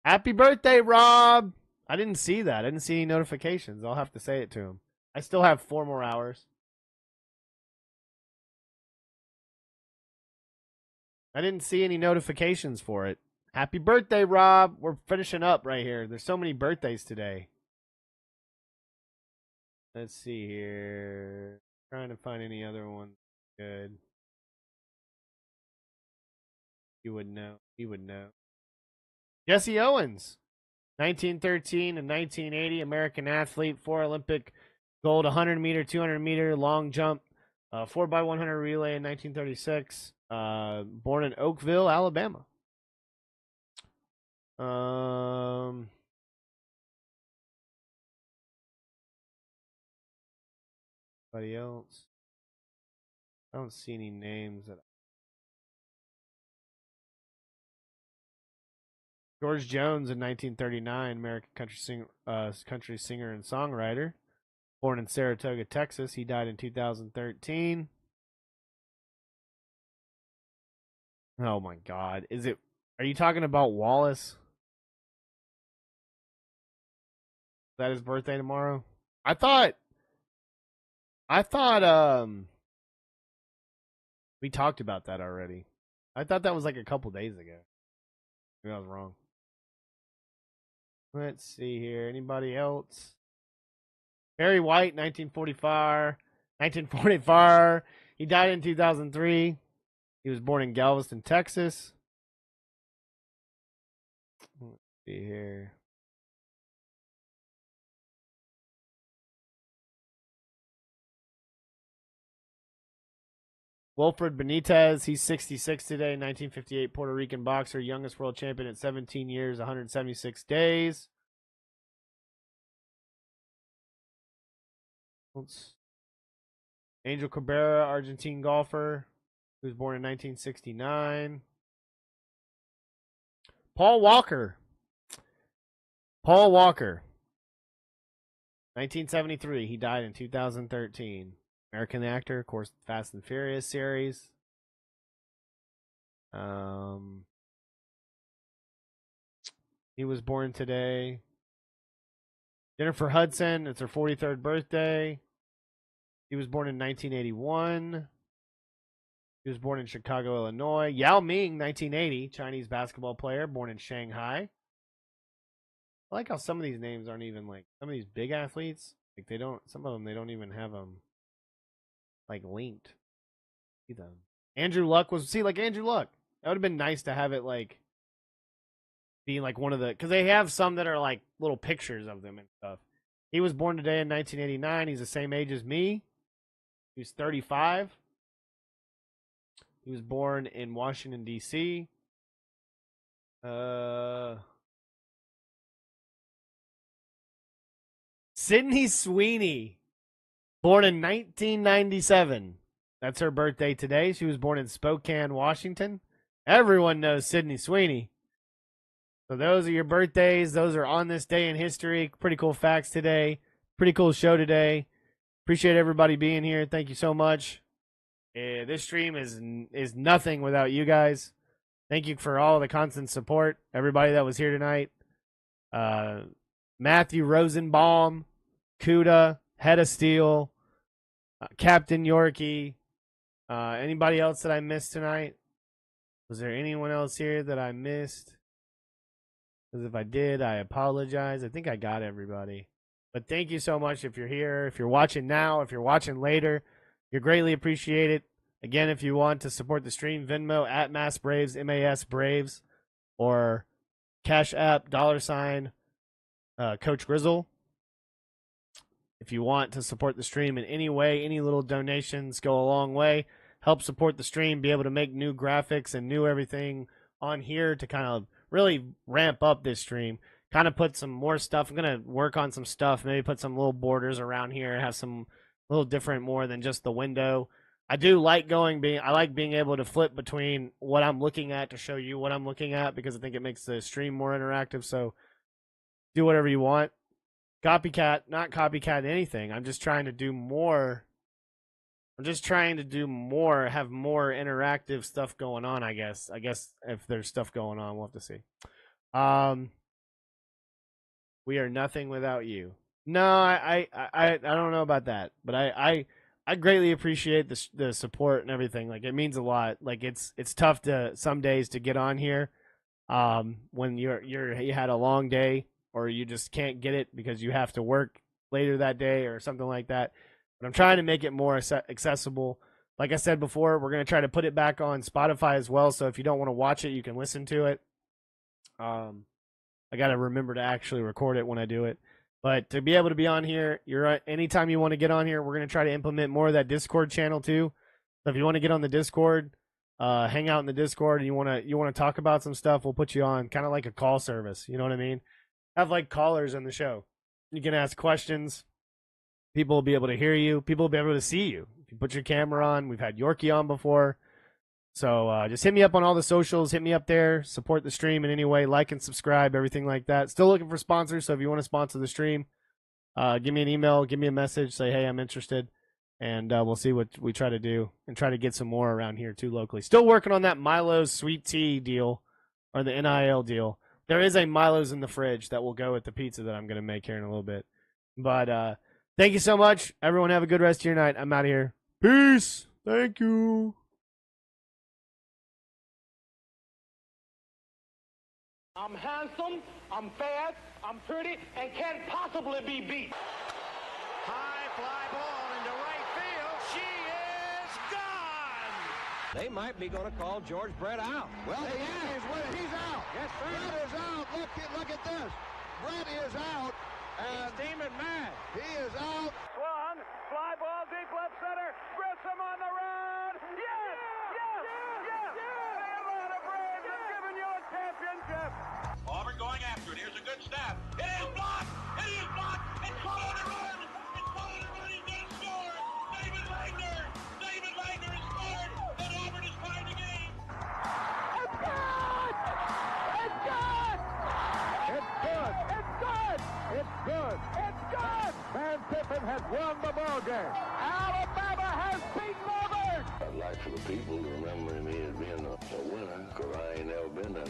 Happy birthday, Rob! I didn't see that. I didn't see any notifications. I'll have to say it to him. I still have 4 more hours. I didn't see any notifications for it. Happy birthday, Rob! We're finishing up right here. There's so many birthdays today. Let's see here. Trying to find any other ones good. You would know. He would know. Jesse Owens, 1913 and 1980, American athlete, 4 Olympic gold, 100 meter, 200 meter, long jump, 4x100 relay in 1936. Born in Oakville, Alabama. Anybody else? I don't see any names that. George Jones in 1939, American country singer and songwriter. Born in Saratoga, Texas. He died in 2013. Oh my God. Are you talking about Wallace? Is that his birthday tomorrow? I thought we talked about that already. I thought that was like a couple days ago. Maybe I was wrong. Let's see here. Anybody else? Barry White, 1945. He died in 2003. He was born in Galveston, Texas. Let's see here. Wilfred Benitez, he's 66 today, 1958 Puerto Rican boxer, youngest world champion at 17 years, 176 days. Angel Cabrera, Argentine golfer, who was born in 1969. Paul Walker, 1973. He died in 2013. American actor, of course, Fast and Furious series. He was born today. Jennifer Hudson, it's her 43rd birthday. He was born in 1981. He was born in Chicago, Illinois. Yao Ming, 1980, Chinese basketball player, born in Shanghai. I like how some of these names aren't even like some of these big athletes. Like some of them they don't even have them like linked. See them. Andrew Luck like Andrew Luck. That would have been nice to have it like being like one of the, because they have some that are like little pictures of them and stuff. He was born today in 1989. He's the same age as me. He's 35. He was born in Washington, D.C. Sydney Sweeney, born in 1997. That's her birthday today. She was born in Spokane, Washington. Everyone knows Sydney Sweeney. So those are your birthdays. Those are on this day in history. Pretty cool facts today. Pretty cool show today. Appreciate everybody being here. Thank you so much. This stream is nothing without you guys. Thank you for all the constant support. Everybody that was here tonight. Matthew Rosenbaum, Kuda, Head of Steel, Captain Yorkie. Anybody else that I missed tonight? Was there anyone else here that I missed? Because if I did, I apologize. I think I got everybody. But thank you so much if you're here. If you're watching now, if you're watching later, you're greatly appreciated. Again, if you want to support the stream, Venmo at Mass Braves, MAS Braves, or Cash App, $, Coach Grizzle. If you want to support the stream in any way, any little donations go a long way. Help support the stream, be able to make new graphics and new everything on here to kind of really ramp up this stream. Kind of put some more stuff. I'm going to work on some stuff, maybe put some little borders around here, have some little different more than just the window. I do like I like being able to flip between what I'm looking at to show you what I'm looking at, because I think it makes the stream more interactive. So do whatever you want. Copycat, not copycat anything. I'm just trying to do more. Have more interactive stuff going on, I guess. I guess if there's stuff going on, we'll have to see. We are nothing without you. No, I don't know about that, but I greatly appreciate the support and everything. Like, it means a lot. Like, it's tough to some days to get on here when you had a long day, or you just can't get it because you have to work later that day or something like that. But I'm trying to make it more accessible. Like I said before, we're going to try to put it back on Spotify as well. So if you don't want to watch it, you can listen to it. I got to remember to actually record it when I do it. But to be able to be on here, anytime you want to get on here, we're going to try to implement more of that Discord channel too. So if you want to get on the Discord, hang out in the Discord, and you want to talk about some stuff, we'll put you on, kind of like a call service. You know what I mean? Have like callers on the show. You can ask questions. People will be able to hear you. People will be able to see you. If you put your camera on, we've had Yorkie on before. So just hit me up on all the socials. Hit me up there. Support the stream in any way. Like and subscribe, everything like that. Still looking for sponsors, so if you want to sponsor the stream, give me an email, give me a message, say, hey, I'm interested. And we'll see what we try to do and try to get some more around here, too, locally. Still working on that Milo's Sweet Tea deal or the NIL deal. There is a Milo's in the fridge that will go with the pizza that I'm going to make here in a little bit. But thank you so much. Everyone have a good rest of your night. I'm out of here. Peace. Thank you. I'm handsome, I'm fast, I'm pretty, and can't possibly be beat. High fly ball into right field. She is gone. They might be going to call George Brett out. Well, he's out. Yes, sir. Brett is out. Look at this. Brett is out. And Steaming mad. he is out. Swung, fly ball deep left center, Grissom on the run. Yes! Yes! Yes! The Atlanta Braves have given you a championship. Auburn going after it. Here's a good snap. It is blocked. It is blocked. It's caught on the run. It's caught on the run. He's going to score. David Wagner. David Wagner has scored. And Auburn is tied the game. It's good! It's good! It's good! It's good! It's good! It's good! Van Tippen has won the ball game. Alabama has beaten Auburn. I'd like for the people to remember me as being a winner, because I ain't never been done